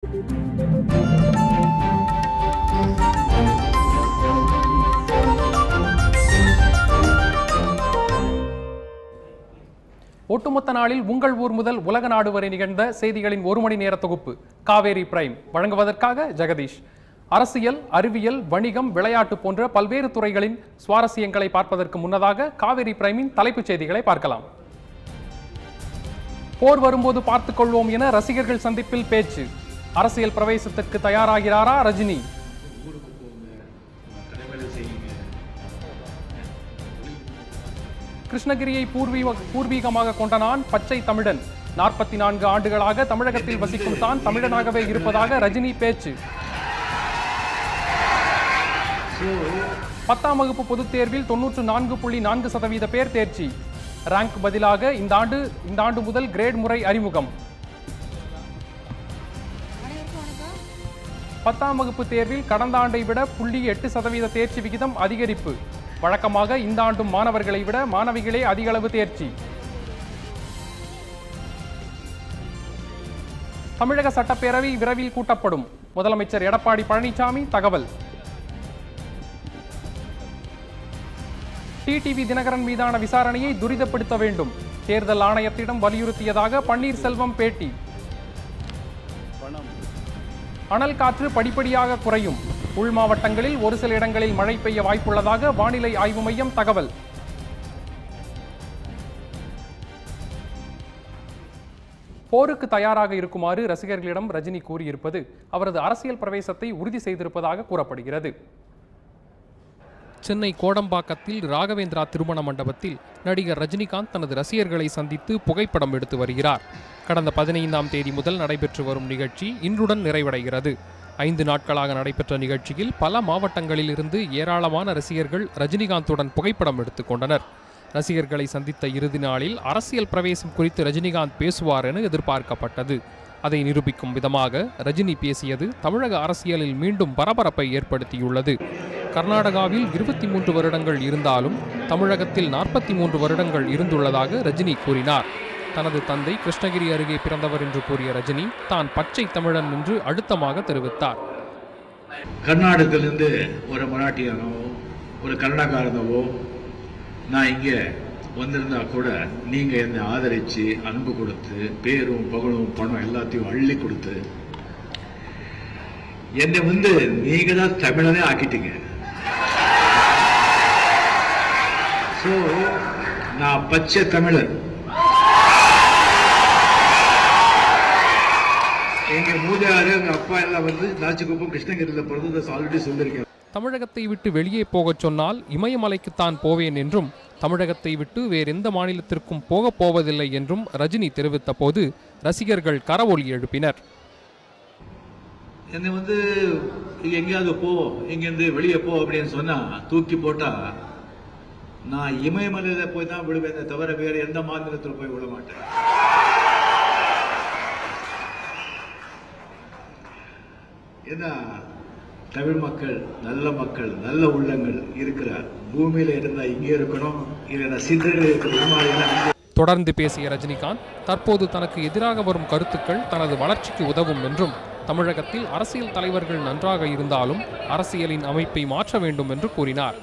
ஒட்டுமொத்த நாளில் உங்கள் ஊர் முதல் உலக நாடு வரை நிகழ்ந்த செய்திகளின் ஒரு மணி நேர தொகுப்பு காவேரி பிரைம் வழங்குவதற்காக ஜெகதீஷ். அரசியல், அறிவியல், வணிகம், விளையாட்டு போன்ற பல்வேறு துறைகளின் சுவாரஸ்யங்களை பார்ப்பதற்கு முன்னதாக காவேரி பிரைமின் தலைப்புச் செய்திகளை பார்க்கலாம். போர் வரும்போது பார்த்துக் கொள்வோம் என ரசிகர்கள் சந்திப்பில் பேச்சு. அரசியல் பிரவேசத்திற்கு தயாராகிறாரா ரஜினி? கிருஷ்ணகிரியை பூர்வீகமாக கொண்ட நான் பச்சை தமிழன். 44 ஆண்டுகளாக தமிழகத்தில் வசிக்கும் தான் தமிழனாகவே இருப்பதாக ரஜினி பேச்சு. 10ஆம் வகுப்பு பொதுத் தேர்வில் 94.4% பேர் தேர்ச்சி. ரேங்க் பதிலாக இந்த ஆண்டு முதல் கிரேட் முறை அறிமுகம். 10ஆம் வகுப்பு தேர்வில் கடந்த ஆண்டை விட 0.8% தேர்ச்சி விகிதம் அதிகரிப்பு. வழக்கமாக இந்த ஆண்டும் மாணவர்களை விட மாணவிகளே அதிக அளவு தேர்ச்சி. தமிழக சட்டப்பேரவை விரைவில் கூட்டப்படும். முதலமைச்சர் எடப்பாடி பழனிசாமி தகவல். டிடிவி தினகரன் மீதான விசாரணையை துரிதப்படுத்த வேண்டும். தேர்தல் ஆணையத்திடம் வலியுறுத்தியதாக பன்னீர்செல்வம் பேட்டி. அனல் காற்று படிப்படியாக குறையும். உள் மாவட்டங்களில் ஒரு சில இடங்களில் மழை பெய்ய வாய்ப்புள்ளதாக வானிலை ஆய்வு மையம் தகவல். போருக்கு தயாராக இருக்குமாறு ரசிகர்களிடம் ரஜினி கூறியிருப்பது அவரது அரசியல் பிரவேசத்தை உறுதி செய்திருப்பதாக கூறப்படுகிறது. சென்னை கோடம்பாக்கத்தில் ராகவேந்திரா திருமண மண்டபத்தில் நடிகர் ரஜினிகாந்த் தனது ரசிகர்களை சந்தித்து புகைப்படம் எடுத்து வருகிறார். கடந்த 15ஆம் தேதி முதல் நடைபெற்று வரும் நிகழ்ச்சி இன்றுடன் நிறைவடைகிறது. 5 நாட்களாக நடைபெற்ற நிகழ்ச்சியில் பல மாவட்டங்களில் இருந்து ஏராளமான ரசிகர்கள் ரஜினிகாந்துடன் புகைப்படம் எடுத்துக் கொண்டனர். ரசிகர்களை சந்தித்த இறுதி நாளில் அரசியல் பிரவேசம் குறித்து ரஜினிகாந்த் பேசுவார் என எதிர்பார்க்கப்பட்டது. அதை நிரூபிக்கும் விதமாக ரஜினி பேசியது தமிழக அரசியலில் மீண்டும் பரபரப்பை ஏற்படுத்தியுள்ளது. கர்நாடகாவில் 23 வருடங்கள் இருந்தாலும் தமிழகத்தில் 43 வருடங்கள் இருந்துள்ளதாக ரஜினி கூறினார். தனது தந்தை கிருஷ்ணகிரி அருகே பிறந்தவர் என்று கூறிய ரஜினி தான் பச்சை தமிழன் என்று அழுத்தமாக தெரிவித்தார். கர்நாடகத்திலிருந்து ஒரு மராட்டியானோ ஒரு கர்நாடகாரனவோ நான் இங்கே வந்திருந்தா கூட நீங்க என்னை ஆதரிச்சு அன்பு கொடுத்து பேரும் புகழும் பணம் எல்லாத்தையும் அள்ளி கொடுத்து என்னை நீங்க தான் தமிழனே ஆக்கிட்டீங்க. சோ நான் பச்சை தமிழன். எங்க மூதாரு எங்க அப்பா எல்லாம் நாச்சிக்குப்பம் கிருஷ்ணகிரியில் பிறந்து ஆல்ரெடி சொல்லியிருக்கேன். தமிழகத்தை விட்டு வெளியே போகச் சொன்னால் இமயமலைக்குத்தான் போவேன் என்றும் தமிழகத்தை விட்டு வேறெந்த மாநிலத்திற்கும் போகப் போவதில்லை என்றும் ரஜினி தெரிவித்த போது ரசிகர்கள் கரவொலி எழுப்பினர். என்னை எங்கேயாவது போ, இங்கிருந்து வெளியே போ அப்படின்னு சொன்னா தூக்கி போட்டா நான் இமயமலையில போய் தான் விடுவேன், தவிர வேற எந்த மாநிலத்தில் போய் விட மாட்டேன். ஏன்னா தமிழ் மக்கள் நல்ல உள்ளங்கள் இருக்கிறார். பூமியில இருந்தா இங்கே இருக்கணும், இல்லைன்னா சிந்தனையில் இருக்கிற. தொடர்ந்து பேசிய ரஜினிகாந்த் தற்போது தனக்கு எதிராக வரும் கருத்துக்கள் தனது வளர்ச்சிக்கு உதவும் என்றும் தமிழகத்தில் அரசியல் தலைவர்கள் நன்றாக இருந்தாலும் அரசியலின் அமைப்பை மாற்ற வேண்டும் என்று கூறினார்.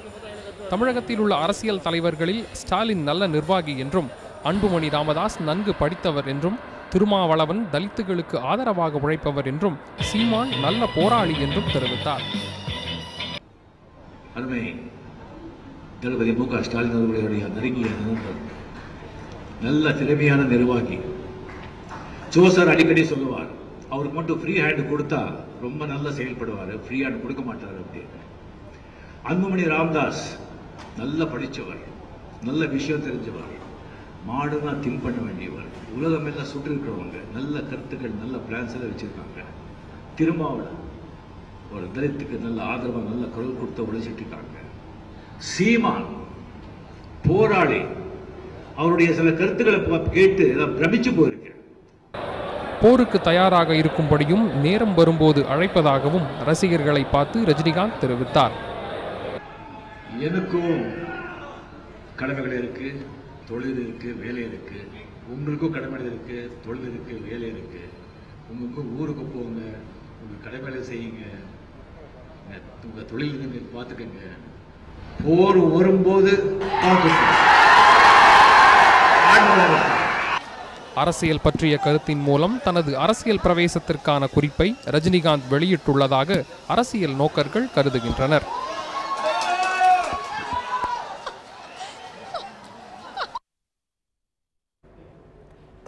தமிழகத்தில் உள்ள அரசியல் தலைவர்களில் ஸ்டாலின் நல்ல நிர்வாகி என்றும் அன்புமணி ராமதாஸ் நன்கு படித்தவர் என்றும் திருமாவளவன் தலித்துகளுக்கு ஆதரவாக உழைப்பவர் என்றும் சீமான் நல்ல போராளி என்றும் தெரிவித்தார். அருமை தளபதி மு.க. ஸ்டாலின் அவர்களுடைய நெருங்கிய நண்பர், நல்ல திறமையான நிர்வாகி. ஜோசர் அடிக்கடி சொல்லுவார், அவருக்கு மட்டும் ஃப்ரீ ஹேண்ட் கொடுத்தா ரொம்ப நல்லா செயல்படுவார், ஃப்ரீ ஹேண்ட் கொடுக்க மாட்டார் அப்படின்னு. அன்புமணி ராமதாஸ் நல்ல படித்தவர், நல்ல விஷயம் தெரிஞ்சவர், மாடுனா திங்க் பண்ண வேண்டியவர், உலகம் எல்லாம் சுற்றி இருக்கிறவங்க, நல்ல கருத்துக்கள் நல்ல பிளான்ஸ் எல்லாம் வச்சிருக்காங்க. திருமாவளவன் ஒரு தலித்துக்கு நல்ல ஆதரவா நல்ல குரல் கொடுத்து உழைச்சிட்டு இருக்காங்க. சீமான் போராளி, அவருடைய சில கருத்துக்களை கேட்டு பிரமிச்சு போயிருக்கு. போருக்கு தயாராக இருக்கும்படியும் நேரம் வரும்போது அழைப்பதாகவும் ரசிகர்களை பார்த்து ரஜினிகாந்த் தெரிவித்தார். எனக்கும் கடமைகள் இருக்கு, தொழில் இருக்கு, வேலை இருக்கு. உங்களுக்கும் கடமை இருக்கு, தொழில் இருக்கு, வேலை இருக்கு. உங்க ஊருக்கு போங்க, உங்க கடை வேலை செய்யுங்க, உங்க தொழில் நீங்க பார்த்துக்கங்க. போர் வரும்போது அரசியல் பற்றிய கருத்தின் மூலம் தனது அரசியல் பிரவேசத்திற்கான குறிப்பை ரஜினிகாந்த் வெளியிட்டுள்ளதாக அரசியல் நோக்கர்கள் கருதுகின்றனர்.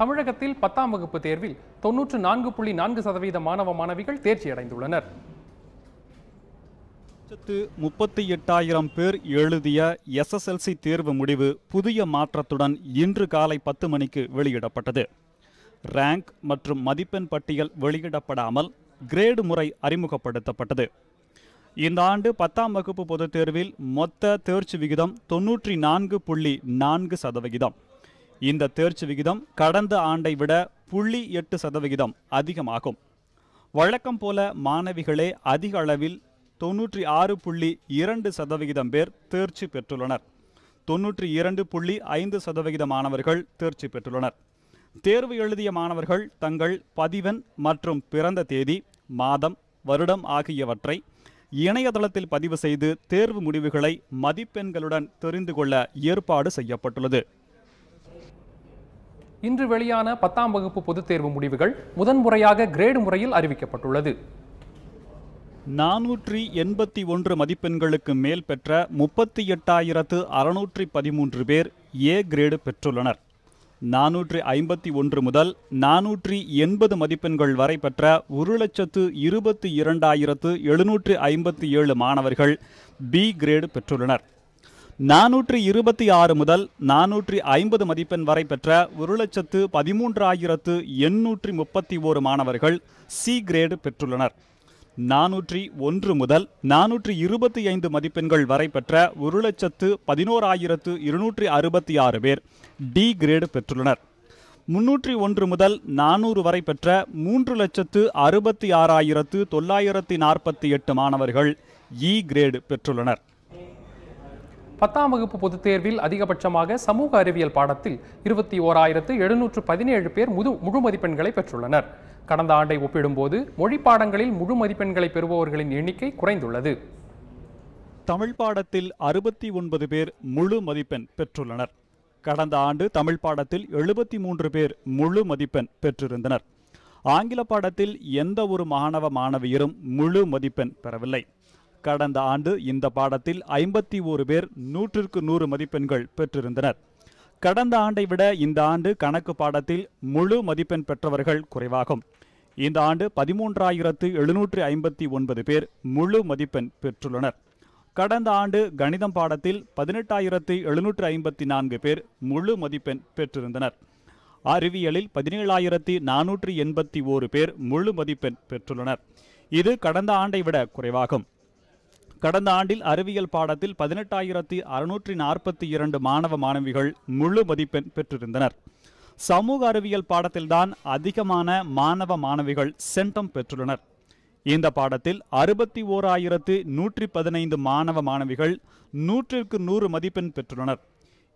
தமிழகத்தில் 10ஆம் வகுப்பு தேர்வில் 94.4% மாணவ மாணவிகள் தேர்ச்சி அடைந்துள்ளனர். 38,000 பேர் எழுதிய SSLC தேர்வு முடிவு புதிய மாற்றத்துடன் இன்று காலை 10 மணிக்கு வெளியிடப்பட்டது. ரேங்க் மற்றும் மதிப்பெண் பட்டியல் வெளியிடப்படாமல் கிரேடு முறை அறிமுகப்படுத்தப்பட்டது. இந்த ஆண்டு 10ஆம் வகுப்பு பொதுத் தேர்வில் மொத்த தேர்ச்சி விகிதம் 94.4%. இந்த தேர்ச்சி விகிதம் கடந்த ஆண்டை விட 0.8% அதிகமாகும். வழக்கம் போல மாணவிகளே அதிக அளவில் 96.2% பேர் தேர்ச்சி பெற்றுள்ளனர். 92.5% மாணவர்கள் தேர்ச்சி பெற்றுள்ளனர். தேர்வு எழுதிய மாணவர்கள் தங்கள் பதிவெண் மற்றும் பிறந்த தேதி, மாதம், வருடம் ஆகியவற்றை இணையதளத்தில் பதிவு செய்து தேர்வு முடிவுகளை மதிப்பெண்களுடன் தெரிந்து கொள்ள ஏற்பாடு செய்யப்பட்டுள்ளது. இன்று வெளியான 10ஆம் வகுப்பு பொதுத் தேர்வு முடிவுகள் முதன்முறையாக கிரேடு முறையில் அறிவிக்கப்பட்டுள்ளது. 481 மதிப்பெண்களுக்கு மேல் பெற்ற 38,613 பேர் ஏ கிரேடு பெற்றுள்ளனர். 451 முதல் 480 மதிப்பெண்கள் வரை பெற்ற 1,22,757 மாணவர்கள் பி கிரேடு பெற்றுள்ளனர். 426 முதல் 450 மதிப்பெண் வரை பெற்ற 1,13,831 மாணவர்கள் சி கிரேடு பெற்றுள்ளனர். 401 முதல் 425 மதிப்பெண்கள் வரை பெற்ற 1,11,266 பேர் டி கிரேடு பெற்றுள்ளனர். 301 முதல் 400 வரை பெற்ற 3,66,948 மாணவர்கள் இ கிரேடு பெற்றுள்ளனர். 10ஆம் வகுப்பு பொதுத் தேர்வில் அதிகபட்சமாக சமூக அறிவியல் பாடத்தில் 21,717 பேர் முழு மதிப்பெண்களை பெற்றுள்ளனர். கடந்த ஆண்டை ஒப்பிடும்போது மொழி பாடங்களில் முழு மதிப்பெண்களை பெறுபவர்களின் எண்ணிக்கை குறைந்துள்ளது. தமிழ் பாடத்தில் 69 பேர் முழு மதிப்பெண் பெற்றுள்ளனர். கடந்த ஆண்டு தமிழ் பாடத்தில் 73 பேர் முழு மதிப்பெண் பெற்றிருந்தனர். ஆங்கில பாடத்தில் எந்த ஒரு மாணவ மாணவியரும் முழு மதிப்பெண் பெறவில்லை. கடந்த ஆண்டு இந்த பாடத்தில் 51 பேர் 100க்கு 100 மதிப்பெண்கள் பெற்றிருந்தனர். கடந்த ஆண்டை விட இந்த ஆண்டு கணக்கு பாடத்தில் முழு மதிப்பெண் பெற்றவர்கள் குறைவாகும். இந்த ஆண்டு 13,759 பேர் முழு மதிப்பெண் பெற்றுள்ளனர். கடந்த ஆண்டு கணிதம் பாடத்தில் 18,754 பேர் முழு மதிப்பெண் பெற்றிருந்தனர். அறிவியலில் 17,481 பேர் முழு மதிப்பெண் பெற்றுள்ளனர். இது கடந்த ஆண்டை விட குறைவாகும். கடந்த ஆண்டில் அறிவியல் பாடத்தில் 18,642 மாணவ மாணவிகள் முழு மதிப்பெண் பெற்றிருந்தனர். சமூக அறிவியல் பாடத்தில்தான் அதிகமான மாணவ மாணவிகள் சென்டம் பெற்றுள்ளனர். இந்த பாடத்தில் 61,115 மாணவ மாணவிகள் 100க்கு 100 மதிப்பெண் பெற்றுள்ளனர்.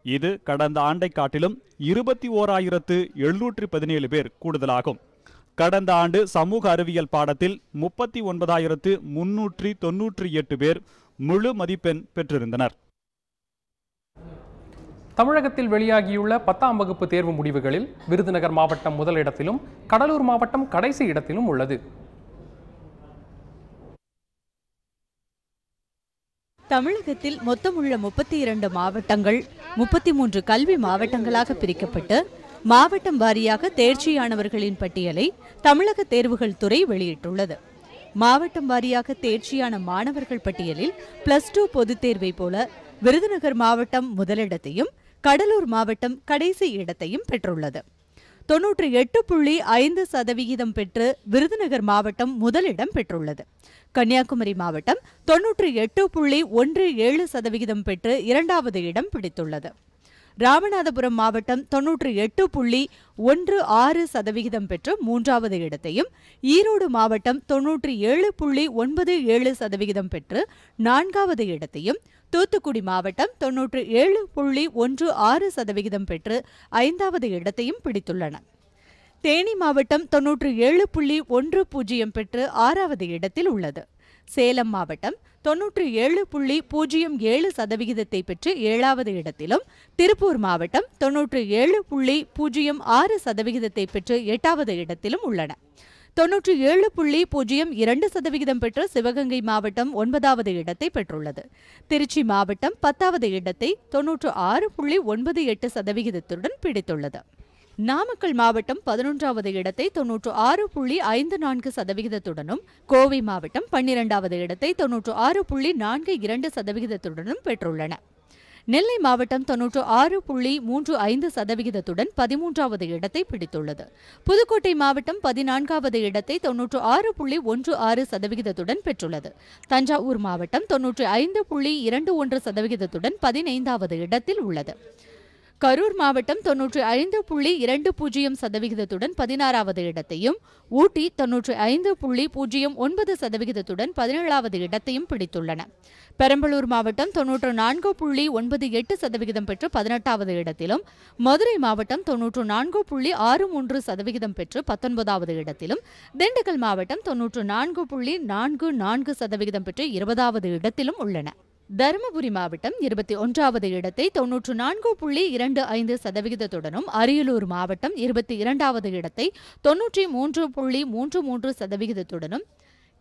இது கடந்த ஆண்டை காட்டிலும் 21,717 பேர் கூடுதலாகும். கடந்த ஆண்டு சமூக அறிவியல் பாடத்தில் 39,398 பேர் முழு மதிப்பெண் பெற்றிருந்தனர். தமிழகத்தில் வெளியாகியுள்ள 10ஆம் வகுப்பு தேர்வு முடிவுகளில் விருதுநகர் மாவட்டம் முதலிடத்திலும் கடலூர் மாவட்டம் கடைசி இடத்திலும் உள்ளது. தமிழகத்தில் மொத்தமுள்ள 32 மாவட்டங்கள் 33 கல்வி மாவட்டங்களாக பிரிக்கப்பட்டு மாவட்டம் வாரியாக தேர்ச்சியானவர்களின் பட்டியலை தமிழக தேர்வுகள் துறை வெளியிட்டுள்ளது. மாவட்டம் வாரியாக தேர்ச்சியான மாணவர்கள் பட்டியலில் +2 பொதுத் தேர்வை போல விருதுநகர் மாவட்டம் முதலிடத்தையும் கடலூர் மாவட்டம் கடைசி இடத்தையும் பெற்றுள்ளது. 98.5% பெற்று விருதுநகர் மாவட்டம் முதலிடம் பெற்றுள்ளது. கன்னியாகுமரி மாவட்டம் 98.17% பெற்று இரண்டாவது இடம் பிடித்துள்ளது. ராமநாதபுரம் மாவட்டம் 98.16% பெற்று மூன்றாவது இடத்தையும், ஈரோடு மாவட்டம் 97.97% பெற்று நான்காவது இடத்தையும், தூத்துக்குடி மாவட்டம் 97.16% பெற்று ஐந்தாவது இடத்தையும் பிடித்துள்ளன. தேனி மாவட்டம் 97.10 பெற்று 6வது இடத்தில் உள்ளது. சேலம் மாவட்டம் 97.07% பெற்று 7வது இடத்திலும், திருப்பூர் மாவட்டம் 97.06% பெற்று 8வது இடத்திலும் உள்ளன. 97.02% பெற்ற சிவகங்கை மாவட்டம் 9வது இடத்தை பெற்றுள்ளது. திருச்சி மாவட்டம் 10வது இடத்தை 96.98% பிடித்துள்ளது. நாமக்கல் மாவட்டம் 11வது இடத்தை 96.54%, கோவை மாவட்டம் 12வது இடத்தை 96.42% பெற்றுள்ளன. நெல்லை மாவட்டம் 96.35% 13வது இடத்தை பிடித்துள்ளது. புதுக்கோட்டை மாவட்டம் 14வது இடத்தை 96.16% பெற்றுள்ளது. தஞ்சாவூர் மாவட்டம் 95.21% 15வது இடத்தில் உள்ளது. கரூர் மாவட்டம் 95.20% 16வது இடத்தையும், ஊட்டி 95.09% 17வது இடத்தையும் பிடித்துள்ளன. பெரம்பலூர் மாவட்டம் 94.98% பெற்று 18வது இடத்திலும், மதுரை மாவட்டம் 94.63% பெற்று 19வது இடத்திலும், திண்டுக்கல் மாவட்டம் 94.44% பெற்று 20வது இடத்திலும் உள்ளன. தருமபுரி மாவட்டம் 21வது இடத்தை 94.25% அரியலூர் மாவட்டம் 22வது இடத்தை 93.33%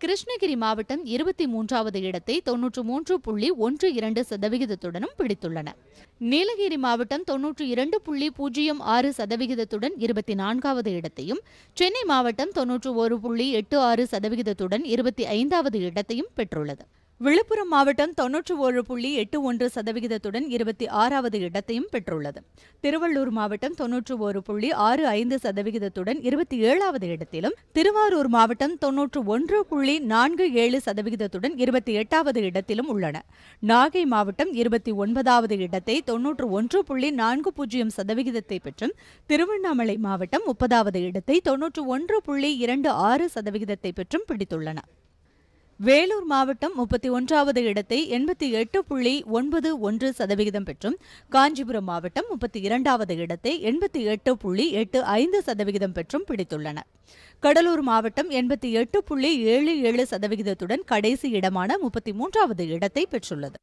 கிருஷ்ணகிரி மாவட்டம் 23வது இடத்தை 93.12% பிடித்துள்ளன. நீலகிரி மாவட்டம் 92.06% 24வது இடத்தையும், சென்னை மாவட்டம் 91.86% 25வது இடத்தையும் பெற்றுள்ளது. விழுப்புரம் மாவட்டம் 91.81% 26வது இடத்தையும் பெற்றுள்ளது. திருவள்ளூர் மாவட்டம் 91.65% 27வது இடத்திலும், திருவாரூர் மாவட்டம் 91.47% 28வது இடத்திலும் உள்ளன. நாகை மாவட்டம் 29வது இடத்தை 91.40% பெற்றும், திருவண்ணாமலை மாவட்டம் 30வது இடத்தை 91.26% பெற்றும் பிடித்துள்ளன. வேலூர் மாவட்டம் 31வது இடத்தை 88.91% பெற்றும், காஞ்சிபுரம் மாவட்டம் 32வது இடத்தை 88.85% பெற்றும் பிடித்துள்ளன. கடலூர் மாவட்டம் 88.77% கடைசி இடமான 33வது இடத்தை பெற்றுள்ளது.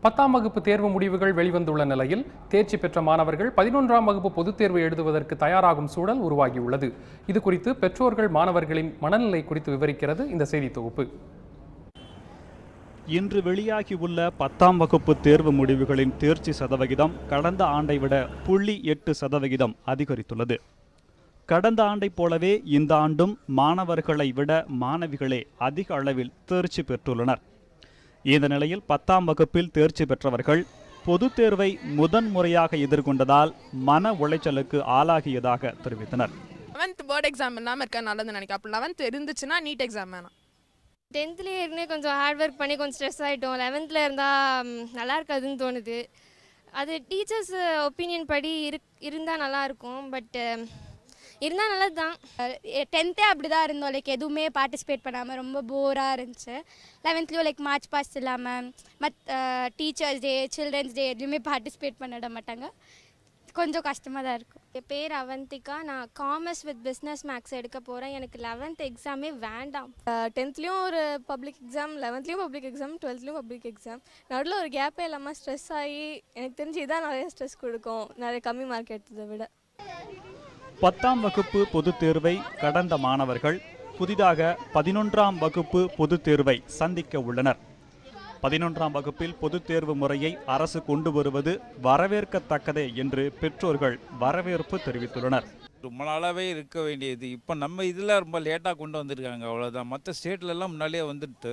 10ஆம் வகுப்பு தேர்வு முடிவுகள் வெளிவந்துள்ள நிலையில் தேர்ச்சி பெற்ற மாணவர்கள் 11ஆம் வகுப்பு பொதுத் தேர்வு எழுதுவதற்கு தயாராகும் சூழல் உருவாகியுள்ளது. இது குறித்து பெற்றோர்கள் மாணவர்களின் மனநிலை குறித்து விவரிக்கிறது இந்த செய்தி தொகுப்பு. இன்று வெளியாகியுள்ள 10ஆம் வகுப்பு தேர்வு முடிவுகளின் தேர்ச்சி சதவிகிதம் கடந்த ஆண்டை விட 0.8% அதிகரித்துள்ளது. கடந்த ஆண்டை போலவே இந்த ஆண்டும் மாணவர்களை விட மாணவிகளே அதிக அளவில் தேர்ச்சி பெற்றுள்ளனர். இந்த நிலையில் 10ஆம் வகுப்பில் தேர்ச்சி பெற்றவர்கள் பொதுத் தேர்வை முதன்முறையாக எதிர்கொண்டதால் மன உளைச்சலுக்கு ஆளாகியதாக தெரிவித்தனர். 11th போர்டு எக்ஸாம் இல்லாமல் இருக்க நல்லதுன்னு நினைக்கிறேன். அப்போ 11th இருந்துச்சுன்னா நீட் எக்ஸாம் வேணாம். 10th கொஞ்சம் ஹார்ட் ஒர்க் பண்ணி கொஞ்சம் ஸ்ட்ரெஸ் ஆகிட்டோம். 11th இருந்தால் நல்லா இருக்காதுன்னு தோணுது. அது டீச்சர்ஸ் ஒப்பீனியன் படி இருந்தால் நல்லாயிருக்கும். பட் இருந்தால் நல்லது தான். 10th அப்படி தான் இருந்தோம். எதுவுமே பார்ட்டிசிபேட் பண்ணாமல் ரொம்ப போராக இருந்துச்சு. 11th மார்ச் பாஸ்ட் இல்லாமல் டீச்சர்ஸ் டே, சில்ட்ரன்ஸ் டே எதுவுமே பார்ட்டிசிபேட் பண்ணிட மாட்டாங்க. கொஞ்சம் கஷ்டமாக தான் இருக்கும். என் பேர் அவந்திகா. நான் காமர்ஸ் வித் பிஸ்னஸ் மேக்ஸ் எடுக்க போகிறேன். எனக்கு 11th எக்ஸாமே வேண்டாம். 10th ஒரு public exam, 11th public exam, 12th public exam. நடுவில் ஒரு கேப்பே இல்லாமல் ஸ்ட்ரெஸ் ஆகி எனக்கு தெரிஞ்சு இதான் நிறைய ஸ்ட்ரெஸ் கொடுக்கும், நிறைய கம்மி மார்க் எடுத்ததை விட. 10ஆம் வகுப்பு பொதுத் தேர்வை கடந்த மாணவர்கள் புதிதாக 11ஆம் வகுப்பு பொதுத் தேர்வை சந்திக்க உள்ளனர். 11ஆம் வகுப்பில் பொதுத் தேர்வு முறையை அரசு கொண்டு வருவது வரவேற்கத்தக்கதே என்று பெற்றோர்கள் வரவேற்பு தெரிவித்துள்ளனர். ரொம்ப நாளாகவே இருக்க வேண்டியது இப்போ நம்ம இதில் ரொம்ப லேட்டாக கொண்டு வந்திருக்காங்க, அவ்வளோதான். மற்ற ஸ்டேட்லலாம் முன்னாடியே வந்துட்டு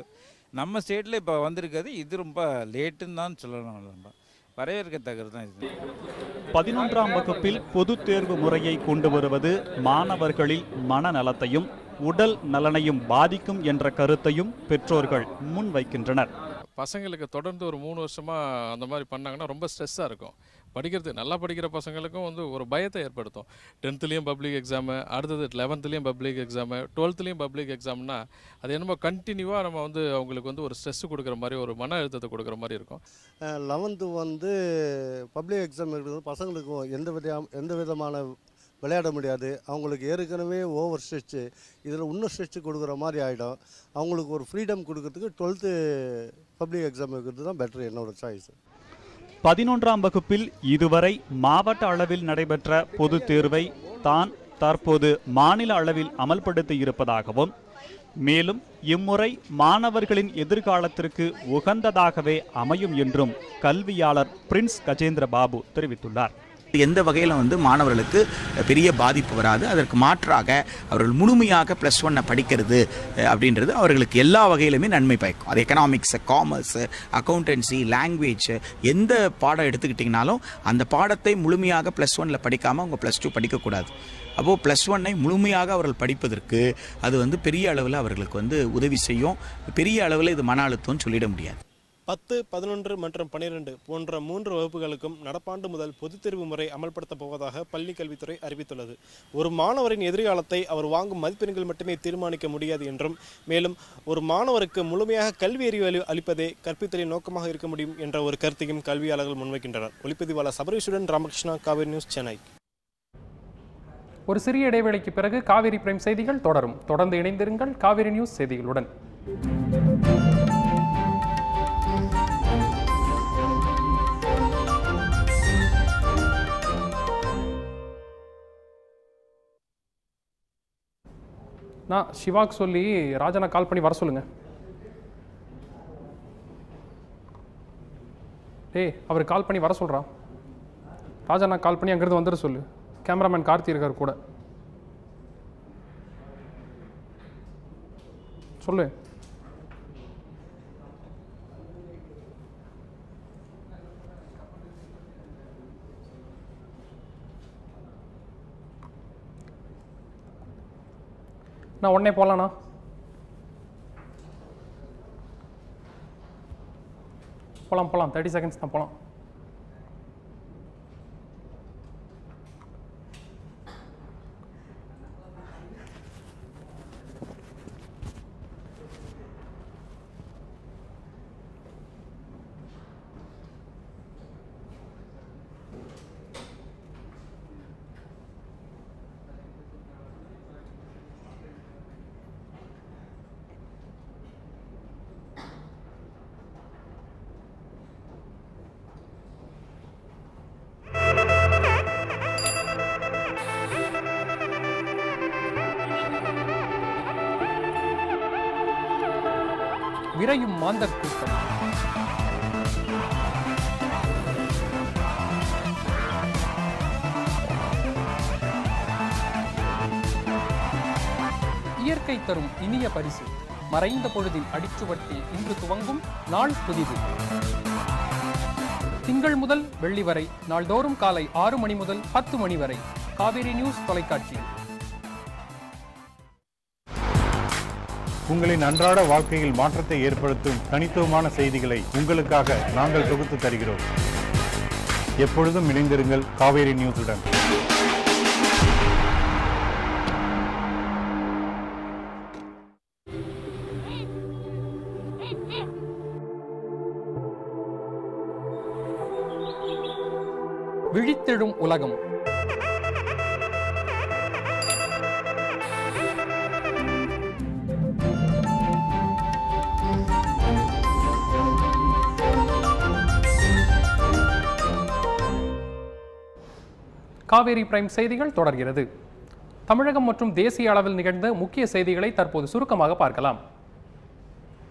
நம்ம ஸ்டேட்டில் இப்போ வந்திருக்காது. இது ரொம்ப லேட்டுன்னு தான் சொல்லணும். நம்ம வரவேற்கத்தக்கது தான் இது. 11ஆம் வகுப்பில் பொதுத் தேர்வு முறையை கொண்டு வருவது மாணவர்களில் மனநலத்தையும் உடல் நலனையும் பாதிக்கும் என்ற கருத்தையும் பெற்றோர்கள் முன்வைக்கின்றனர். பசங்களுக்கு தொடர்ந்து ஒரு 3 வருஷமாக அந்த மாதிரி பண்ணாங்கன்னா ரொம்ப ஸ்ட்ரெஸ்ஸாக இருக்கும். படிக்கிறது நல்லா படிக்கிற பசங்களுக்கும் வந்து ஒரு பயத்தை ஏற்படுத்தும். 10th பப்ளிக் எக்ஸாமு, அடுத்தது 11th public exam, 12th public எக்ஸாம்னா அது என்னமோ கண்டினியூவாக நம்ம வந்து அவங்களுக்கு வந்து ஒரு ஸ்ட்ரெஸ் கொடுக்குற மாதிரி, ஒரு மன அழுத்தத்தை கொடுக்குற மாதிரி இருக்கும். 11th வந்து பப்ளிக் எக்ஸாம் இருக்கிறது பசங்களுக்கு எந்த விதமான விளையாட முடியாது. அவங்களுக்கு ஏற்கனவே ஓவர் ஸ்ட்ரெச்சு, இதில் இன்னும் ஸ்ட்ரெச்சு கொடுக்குற மாதிரி ஆகிடும். அவங்களுக்கு ஒரு ஃப்ரீடம் கொடுக்கறதுக்கு 12th பப்ளிக் எக்ஸாம் இருக்கிறது தான் பெட்டர், என்னோட சாய்ஸ். 11ஆம் வகுப்பில் இதுவரை மாவட்ட அளவில் நடைபெற்ற பொதுத் தேர்வை தான் தற்போது மாநில அளவில் அமல்படுத்தி இருப்பதாகவும், மேலும் இம்முறை மாணவர்களின் எதிர்காலத்திற்கு உகந்ததாகவே அமையும் என்றும் கல்வியாளர் பிரின்ஸ் கஜேந்திர பாபு தெரிவித்துள்ளார். எந்த வகையில் வந்து மாணவர்களுக்கு பெரிய பாதிப்பு வராது. அதற்கு மாற்றாக அவர்கள் முழுமையாக +1 படிக்கிறது அப்படின்றது அவர்களுக்கு எல்லா வகையிலுமே நன்மை பயக்கும். அது எக்கனாமிக்ஸ், காமர்ஸ், அக்கௌண்டன்சி, லாங்குவேஜ், எந்த பாடம் எடுத்துக்கிட்டிங்கனாலும் அந்த பாடத்தை முழுமையாக +1 படிக்காமல் அவங்க +2 படிக்கக்கூடாது. அப்போது +1 முழுமையாக அவர்கள் படிப்பதற்கு அது வந்து பெரிய அளவில் அவர்களுக்கு வந்து உதவி செய்யும். பெரிய அளவில் இது மன அழுத்தம்னு சொல்லிட முடியாது. 10, 11 மற்றும் 12 போன்ற 3 வகுப்புகளுக்கும் நடப்பாண்டு முதல் பொதுத் தேர்வு முறை அமல்படுத்தப் போவதாக பள்ளிக் கல்வித்துறை அறிவித்துள்ளது. ஒரு மாணவரின் எதிர்காலத்தை அவர் வாங்கும் மதிப்பெண்கள் மட்டுமே தீர்மானிக்க முடியாது என்றும், மேலும் ஒரு மாணவருக்கு முழுமையாக கல்வி அறிவு அளிப்பதே கற்பித்தலின் நோக்கமாக இருக்க முடியும் என்ற ஒரு கருத்தையும் கல்வியாளர்கள் முன்வைக்கின்றனர். ஒளிப்பதிவாளர் சபரீஷுடன் ராமகிருஷ்ணா, காவேரி நியூஸ், சென்னை. ஒரு சிறிய இடைவேளைக்கு பிறகு காவேரி பிரைம் செய்திகள் தொடரும். தொடர்ந்து இணைந்திருங்கள் காவேரி நியூஸ் செய்திகளுடன். நான் சிவாக்கு சொல்லி ராஜனை கால் பண்ணி வர சொல்லுங்க. அவர் கால் பண்ணி வர சொல்கிறான். ராஜனா கால் பண்ணி அங்கேருந்து வந்துட சொல்லு. கேமராமேன் கார்த்தி இருக்கார் கூட. சொல்லு. நான் உடனே போகலாண்ணா. போகலாம் 30 செகண்ட்ஸ் தான் போகலாம். விரையும் மாந்தர் கூட்டம். இயற்கை தரும் இனிய பரிசு. மறைந்த பொழுதின் அடிச்சுவட்டில் இன்று துவங்கும் நாள் புதிது. திங்கள் முதல் வெள்ளி வரை நாள்தோறும் காலை 6 மணி முதல் 10 மணி வரை காவேரி நியூஸ் தொலைக்காட்சியில். உங்களின் அன்றாட வாழ்க்கையில் மாற்றத்தை ஏற்படுத்தும் தனித்துவமான செய்திகளை உங்களுக்காக நாங்கள் தொகுத்து தருகிறோம். எப்பொழுதும் இணைந்திருங்கள் காவேரி நியூஸுடன். விழித்தெழும் உலகம். காவேரி பிரைம் செய்திகள் தொடர்கிறது. தமிழகம் மற்றும் தேசிய அளவில் நிகழ்ந்த முக்கிய செய்திகளை தற்போது சுருக்கமாக பார்க்கலாம்.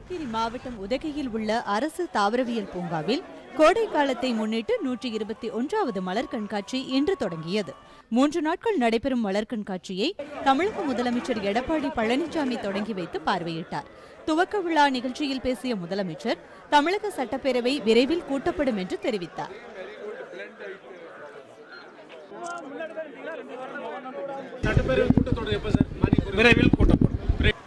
நீலகிரி மாவட்டம் உதகையில் உள்ள அரசு தாவரவியல் பூங்காவில் கோடை காலத்தை முன்னிட்டு 121வது மலர் கண்காட்சி இன்று தொடங்கியது. 3 நாட்கள் நடைபெறும் மலர் கண்காட்சியை தமிழக முதலமைச்சர் எடப்பாடி பழனிசாமி தொடங்கி வைத்து பார்வையிட்டார். துவக்க விழா நிகழ்ச்சியில் பேசிய முதலமைச்சர் தமிழக சட்டப்பேரவை விரைவில் கூட்டப்படும் என்று தெரிவித்தார்.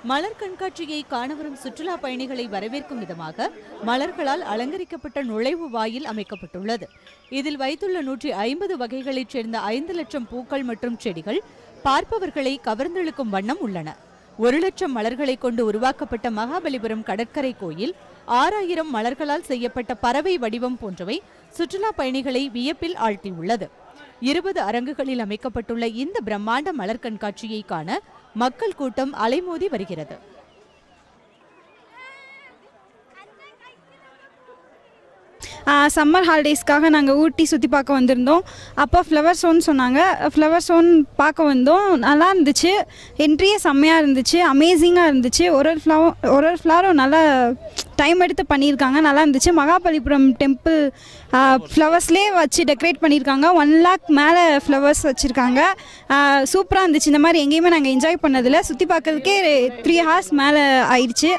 மலர் கண்காட்சியை காண வரும் சுற்றுலா பயணிகளை வரவேற்கும் விதமாக மலர்களால் அலங்கரிக்கப்பட்ட நுழைவு வாயில் அமைக்கப்பட்டுள்ளது. இதில் வைத்துள்ள 150 வகைகளைச் சேர்ந்த 5 லட்சம் பூக்கள் மற்றும் செடிகள் பார்ப்பவர்களை கவர்ந்தெழுக்கும் வண்ணம் உள்ளன. 1 லட்சம் மலர்களை கொண்டு உருவாக்கப்பட்ட மகாபலிபுரம் கடற்கரை கோயில், 6000 மலர்களால் செய்யப்பட்ட பறவை வடிவம் போன்றவை சுற்றுலா பயணிகளை வியப்பில் ஆழ்த்தியுள்ளது. 20 அரங்குகளில் அமைக்கப்பட்டுள்ள இந்த பிரம்மாண்ட மலர் கண்காட்சியை காண மக்கள் கூட்டம் அலைமோதி வருகிறது. சம்மர் ஹாலிடேஸ்க்காக நாங்கள் ஊட்டி சுற்றி பார்க்க வந்திருந்தோம். அப்போ ஃப்ளவர் ஷோன்னு சொன்னாங்க. ஃப்ளவர் ஷோன்னு பார்க்க வந்தோம். நல்லா இருந்துச்சு. என்ட்ரியே செம்மையாக இருந்துச்சு. அமேசிங்காக இருந்துச்சு. ஒரு ஒரு ஃப்ளவரும் நல்லா டைம் எடுத்து பண்ணியிருக்காங்க. நல்லா இருந்துச்சு. மகாபலிபுரம் டெம்பிள் ஃப்ளவர்ஸ்லேயே வச்சு டெக்கரேட் பண்ணியிருக்காங்க. 1 லேக் மேலே ஃப்ளவர்ஸ் வச்சுருக்காங்க. சூப்பராக இருந்துச்சு. இந்த மாதிரி எங்கேயுமே நாங்கள் என்ஜாய் பண்ணதில்லை. சுற்றி பார்க்கறதுக்கே 3 ஹார்ஸ் மேலே ஆயிடுச்சு.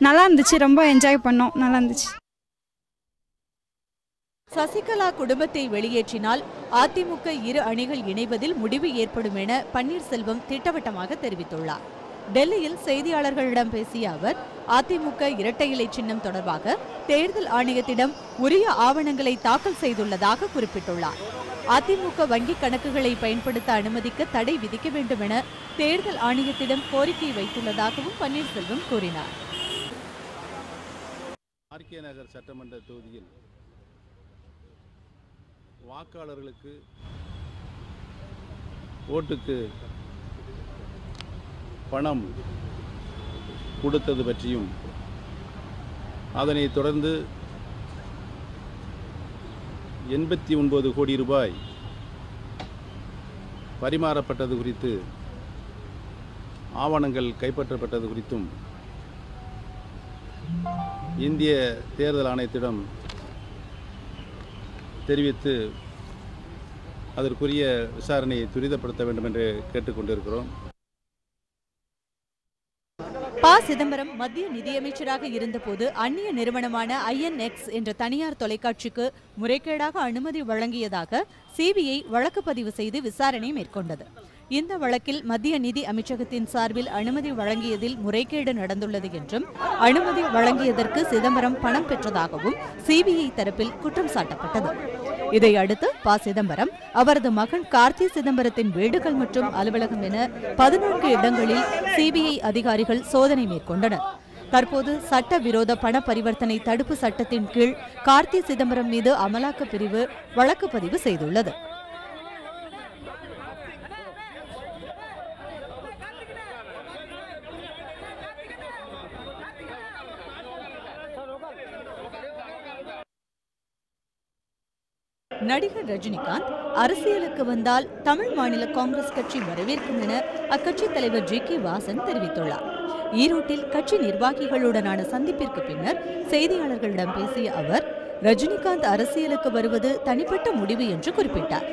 நல்லா இருந்துச்சு. ரொம்ப என்ஜாய் பண்ணோம். நல்லா இருந்துச்சு. சசிகலா குடும்பத்தை வெளியேற்றினால் அதிமுக இரு அணிகள் இணைவதில் முடிவு ஏற்படும் என பன்னீர்செல்வம் திட்டவட்டமாக தெரிவித்துள்ளார். டெல்லியில் செய்தியாளர்களிடம் பேசிய அவர், அதிமுக இரட்டை இலை சின்னம் தொடர்பாக தேர்தல் ஆணையத்திடம் உரிய ஆவணங்களை தாக்கல் செய்துள்ளதாக குறிப்பிட்டுள்ளார். அதிமுக வங்கிக் கணக்குகளை பயன்படுத்த அனுமதிக்க தடை விதிக்க வேண்டும் என தேர்தல் ஆணையத்திடம் கோரிக்கை வைத்துள்ளதாகவும் பன்னீர்செல்வம் கூறினார். ஆர்கே நகர் சட்டமன்ற தொகுதியில் வாக்காளர்களுக்கு ஓட்டுக்கு பணம் கொடுத்தது பற்றியும் அதனைத் தொடர்ந்து 89 கோடி ரூபாய் பரிமாறப்பட்டது குறித்து ஆவணங்கள் கைப்பற்றப்பட்டது குறித்தும் இந்திய தேர்தல் ஆணையத்திடம் தெரிவித்து அதற்குரிய விசாரணையை துரிதப்படுத்த வேண்டும் என்று கேட்டுக்கொண்டிருக்கிறோம். ப. சிதம்பரம் மத்திய நிதியமைச்சராக இருந்தபோது அந்நிய நிறுவனமான INX என்ற தனியார் தொலைக்காட்சிக்கு முறைகேடாக அனுமதி வழங்கியதாக சிபிஐ வழக்கு பதிவு செய்து விசாரணை மேற்கொண்டது. இந்த வழக்கில் மத்திய நிதி அமைச்சகத்தின் சார்பில் அனுமதி வழங்கியதில் முறைகேடு நடந்துள்ளது என்றும், அனுமதி வழங்கியதற்கு சிதம்பரம் பணம் பெற்றதாகவும் சிபிஐ தரப்பில் குற்றம் சாட்டப்பட்டது. இதையடுத்து ப. சிதம்பரம், அவரது மகன் கார்த்தி சிதம்பரத்தின் வீடுகள் மற்றும் அலுவலகம் என 14 இடங்களில் சிபிஐ அதிகாரிகள் சோதனை மேற்கொண்டனர். தற்போது சட்டவிரோத பண பரிவர்த்தனை தடுப்பு சட்டத்தின் கீழ் கார்த்தி சிதம்பரம் மீது அமலாக்கப் பிரிவு வழக்கு பதிவு செய்துள்ளது. நடிகர் ரஜினிகாந்த் அரசியலுக்கு வந்தால் தமிழ் மாநில காங்கிரஸ் கட்சி வரவேற்கும் என அக்கட்சி தலைவர் G.K. வாசன் தெரிவித்துள்ளார். ஈரோட்டில் கட்சி நிர்வாகிகளுடனான சந்திப்பிற்கு பின்னர் செய்தியாளர்களிடம் பேசிய அவர், ரஜினிகாந்த் அரசியலுக்கு வருவது தனிப்பட்ட முடிவு என்று குறிப்பிட்டார்.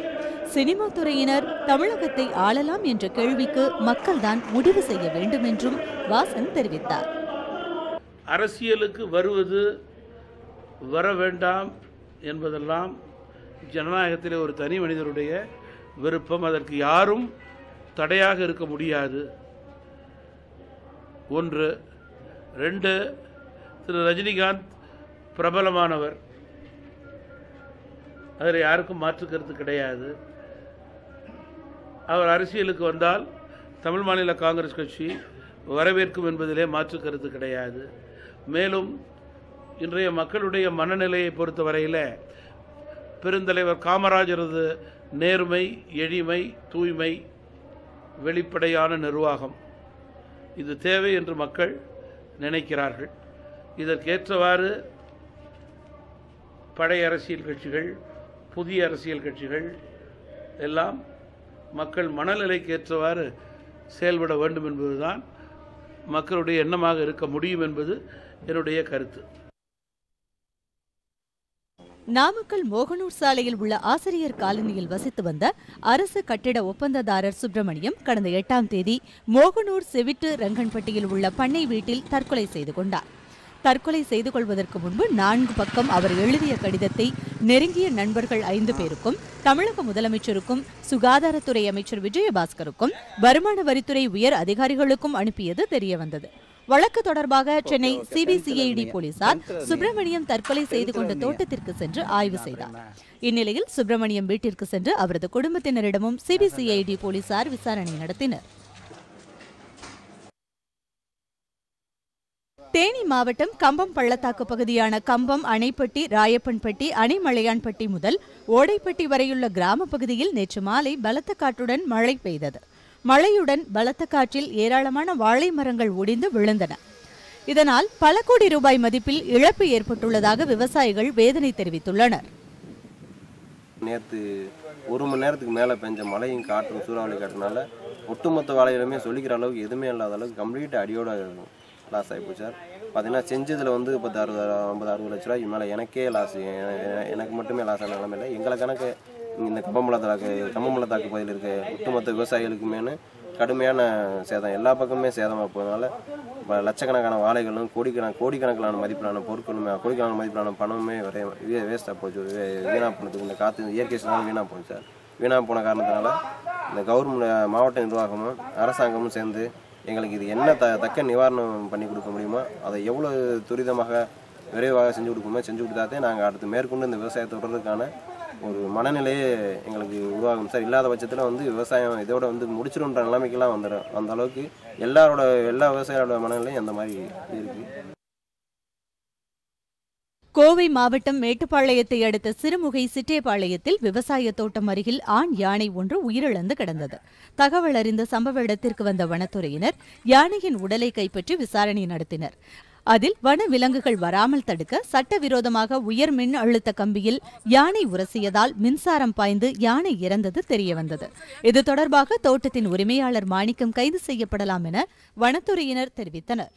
சினிமா துறையினர் தமிழகத்தை ஆளலாம் என்ற கேள்விக்கு மக்கள்தான் முடிவு செய்ய வேண்டும் என்றும் வாசன் தெரிவித்தார். அரசியலுக்கு வருவது வர வேண்டாம் என்பதெல்லாம் ஜனநாயகத்திலே ஒரு தனி மனிதருடைய விருப்பம். அதற்கு யாரும் தடையாக இருக்க முடியாது. 1. 2, திரு ரஜினிகாந்த் பிரபலமானவர், அதில் யாருக்கும் மாற்று கருத்து கிடையாது. அவர் அரசியலுக்கு வந்தால் தமிழ் மாநில காங்கிரஸ் கட்சி வரவேற்கும் என்பதிலே மாற்று கருத்து கிடையாது. மேலும் இன்றைய மக்களுடைய மனநிலையை பொறுத்தவரையில் பெருந்தலைவர் காமராஜரது நேர்மை, எளிமை, தூய்மை, வெளிப்படையான நிர்வாகம் இது தேவை என்று மக்கள் நினைக்கிறார்கள். இதற்கேற்றவாறு பழைய அரசியல் கட்சிகள், புதிய அரசியல் கட்சிகள் எல்லாம் மக்கள் மனநிலைக்கு ஏற்றவாறு செயல்பட வேண்டும் என்பதுதான் மக்களுடைய எண்ணமாக இருக்க முடியும் என்பது என்னுடைய கருத்து. நாமக்கல் மோகனூர் சாலையில் உள்ள ஆசிரியர் காலனியில் வசித்து வந்த அரசு கட்டிட ஒப்பந்ததாரர் சுப்பிரமணியம் கடந்த 8ஆம் தேதி மோகனூர் செவிட்டு ரங்கன்பட்டியில் உள்ள பண்ணை வீட்டில் தற்கொலை செய்து கொண்டார். தற்கொலை செய்து கொள்வதற்கு முன்பு 4 பக்கம் அவர் எழுதிய கடிதத்தை நெருங்கிய நண்பர்கள் 5 பேருக்கும், தமிழக முதலமைச்சருக்கும், சுகாதாரத்துறை அமைச்சர் விஜயபாஸ்கருக்கும், வருமான வரித்துறை உயர் அதிகாரிகளுக்கும் அனுப்பியது தெரியவந்தது. வழக்கு தொடர்பாக சென்னை சிபிசிஐடி போலீசார் சுப்பிரமணியம் தற்கொலை செய்து கொண்ட தோட்டத்திற்கு சென்று ஆய்வு செய்தார். இந்நிலையில் சுப்பிரமணியம் வீட்டிற்கு சென்று அவரது குடும்பத்தினரிடமும் சிபிசிஐடி போலீசார் விசாரணை நடத்தினர். தேனி மாவட்டம் கம்பம் பள்ளத்தாக்கு பகுதியான கம்பம், அணைப்பட்டி, ராயப்பன்பட்டி, அணைமலையான்பட்டி முதல் ஓடைப்பட்டி வரையுள்ள கிராம பகுதியில் நேற்று மாலை பலத்த காற்றுடன் மழை பெய்தது. மழையுடன் பலத்த காற்றில் ஏராளமான வாழை மரங்கள் ஒடிந்து விழுந்தன. இதனால் பல கோடி ரூபாய் மதிப்பில் இழப்பு ஏற்பட்டுள்ளதாக விவசாயிகள் வேதனை தெரிவித்துள்ளனர். நேற்று 1 மணி நேரத்துக்கு மேலே பெஞ்ச மழையும் காற்றும் சூறாவளி காற்றுனால ஒட்டுமொத்த வாழைகளுமே சொல்லிக்கிற அளவுக்கு எதுவுமே இல்லாத அளவுக்கு கம்ப்ளீட்டாக அடியோட லாஸ் ஆகிப்போச்சு சார். பார்த்தீங்கன்னா செஞ்சதில் வந்து 50-60 லட்ச ரூபாய்க்கு மேலே எனக்கே லாஸ், எனக்கு மட்டுமே லாஸ் ஆன நிலைமை இல்லை. எங்களை கணக்கு இந்த கம்பம்பள்ளத்தாக்கு பகுதியில் இருக்க ஒட்டுமொத்த விவசாயிகளுக்குமேனு கடுமையான சேதம், எல்லா பக்கமுமே சேதமாக போகிறதுனால லட்சக்கணக்கான வாழைகளும் கோடிக்கணக்கிலான மதிப்பிலான பொருட்களுமே, கோடிக்கணக்கான மதிப்பிலான பணமுமே வேஸ்ட்டாக போச்சு, வீணாக போனதுக்கு இந்த காற்று இயற்கை சூழ்நிலை வீணாக போச்சு சார். வீணாக போன காரணத்தினால இந்த கவர்மெண்ட் மாவட்ட நிர்வாகமும் அரசாங்கமும் சேர்ந்து எங்களுக்கு இது என்ன தக்க நிவாரணம் பண்ணி கொடுக்க முடியுமோ அதை எவ்வளோ துரிதமாக விரைவாக செஞ்சு கொடுத்தாதே நாங்கள் அடுத்து மேற்கொண்டு இந்த விவசாயத்தை தொடர்றதுக்கான ஒரு மனநிலையே எங்களுக்கு உருவாகும் சார். இல்லாத பட்சத்தில் வந்து விவசாயம் இதோட வந்து முடிச்சிடும்ன்ற நிலைமைக்கெல்லாம் வந்துடும். அந்த அளவுக்கு எல்லா விவசாயிகளோட மனநிலையும் அந்த மாதிரி இருக்குது. கோவை மாவட்டம் மேட்டுப்பாளையத்தை அடுத்த சிறுமுகை சிட்டேபாளையத்தில் விவசாய தோட்டம் அருகில் ஆண் யானை ஒன்று உயிரிழந்து கிடந்தது. தகவல் அறிந்த சம்பவ இடத்திற்கு வந்த வனத்துறையினர் யானையின் உடலை கைப்பற்றி விசாரணை நடத்தினர். அதில் வன விலங்குகள் வராமல் தடுக்க சட்டவிரோதமாக உயர் மின் அழுத்த கம்பியில் யானை உரசியதால் மின்சாரம் பாய்ந்து யானை இறந்தது தெரியவந்தது. இது தொடர்பாக தோட்டத்தின் உரிமையாளர் மாணிக்கம் கைது செய்யப்படலாம் என வனத்துறையினர் தெரிவித்தனர்.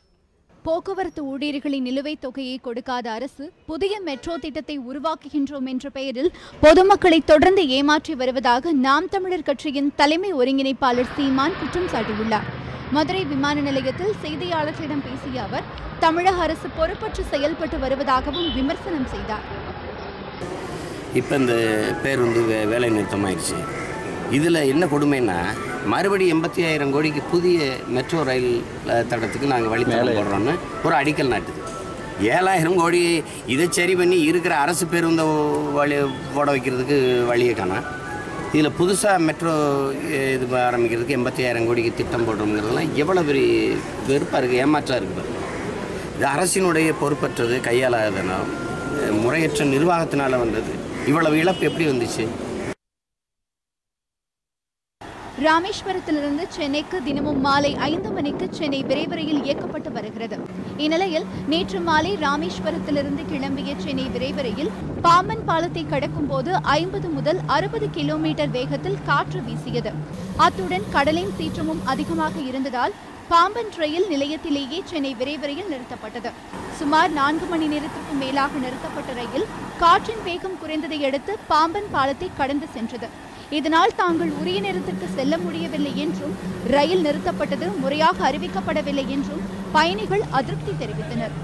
போக்குவரத்து ஊழியர்களின் நிலுவைத் தொகையை கொடுக்காத அரசு புதிய மெட்ரோ திட்டத்தை உருவாக்குகின்றோம் என்ற பெயரில் பொதுமக்களை தொடர்ந்து ஏமாற்றி வருவதாக நாம் தமிழர் கட்சியின் தலைமை ஒருங்கிணைப்பாளர் சீமான் குற்றம் சாட்டியுள்ளார். மதுரை விமான நிலையத்தில் செய்தியாளர்களிடம் பேசிய அவர் தமிழக அரசு பொறுப்பற்று செயல்பட்டு வருவதாகவும் விமர்சனம் செய்தார். இப்போ இந்த பேருந்து வேலை நிறுத்தமாயிடுச்சு. இதில் என்ன கொடுமைன்னா மறுபடியும் 85,000 கோடிக்கு புதிய மெட்ரோ ரயில் தடத்துக்கு நாங்கள் வழித்தடம் போடுறோன்னு ஒரு அடிக்கல் நாட்டுது. 7,000 கோடி இதை சரி பண்ணி இருக்கிற அரசு பேருந்தை வழி போட வைக்கிறதுக்கு வழியை காணோம். இதில் புதுசாக மெட்ரோ இது ஆரம்பிக்கிறதுக்கு 85,000 கோடிக்கு திட்டம் போடுறோங்கிறதுலாம் எவ்வளோ பெரிய வெறுப்பாக இருக்குது, ஏமாற்றாக இருக்குது. இது அரசினுடைய பொறுப்பற்றது, கையாளாதனா, முறையற்ற நிர்வாகத்தினால் வந்தது. இவ்வளவு இழப்பு எப்படி வந்துச்சு? ராமேஸ்வரத்திலிருந்து சென்னைக்கு தினமும் மாலை 5 மணிக்கு சென்னை விரைவு ரயில் இயக்கப்பட்டு வருகிறது. இந்நிலையில் நேற்று மாலை ராமேஸ்வரத்திலிருந்து கிளம்பிய சென்னை விரைவு ரயில் பாம்பன் பாலத்தை கடக்கும் போது 50 முதல் 60 கிலோமீட்டர் வேகத்தில் காற்று வீசியது. அத்துடன் கடலின் சீற்றமும் அதிகமாக இருந்ததால் பாம்பன் ரயில் நிலையத்திலேயே சென்னை விரைவு ரயில் நிறுத்தப்பட்டது. சுமார் 4 மணி நேரத்திற்கு மேலாக நிறுத்தப்பட்ட ரயில் காற்றின் வேகம் குறைந்ததை அடுத்து பாம்பன் பாலத்தை கடந்து சென்றது. இதனால் தாங்கள் உரிய நேரத்திற்கு செல்ல முடியவில்லை என்றும் ரயில் நிறுத்தப்பட்டது முறையாக அறிவிக்கப்படவில்லை என்றும் பயணிகள் அதிருப்தி தெரிவித்தனர்.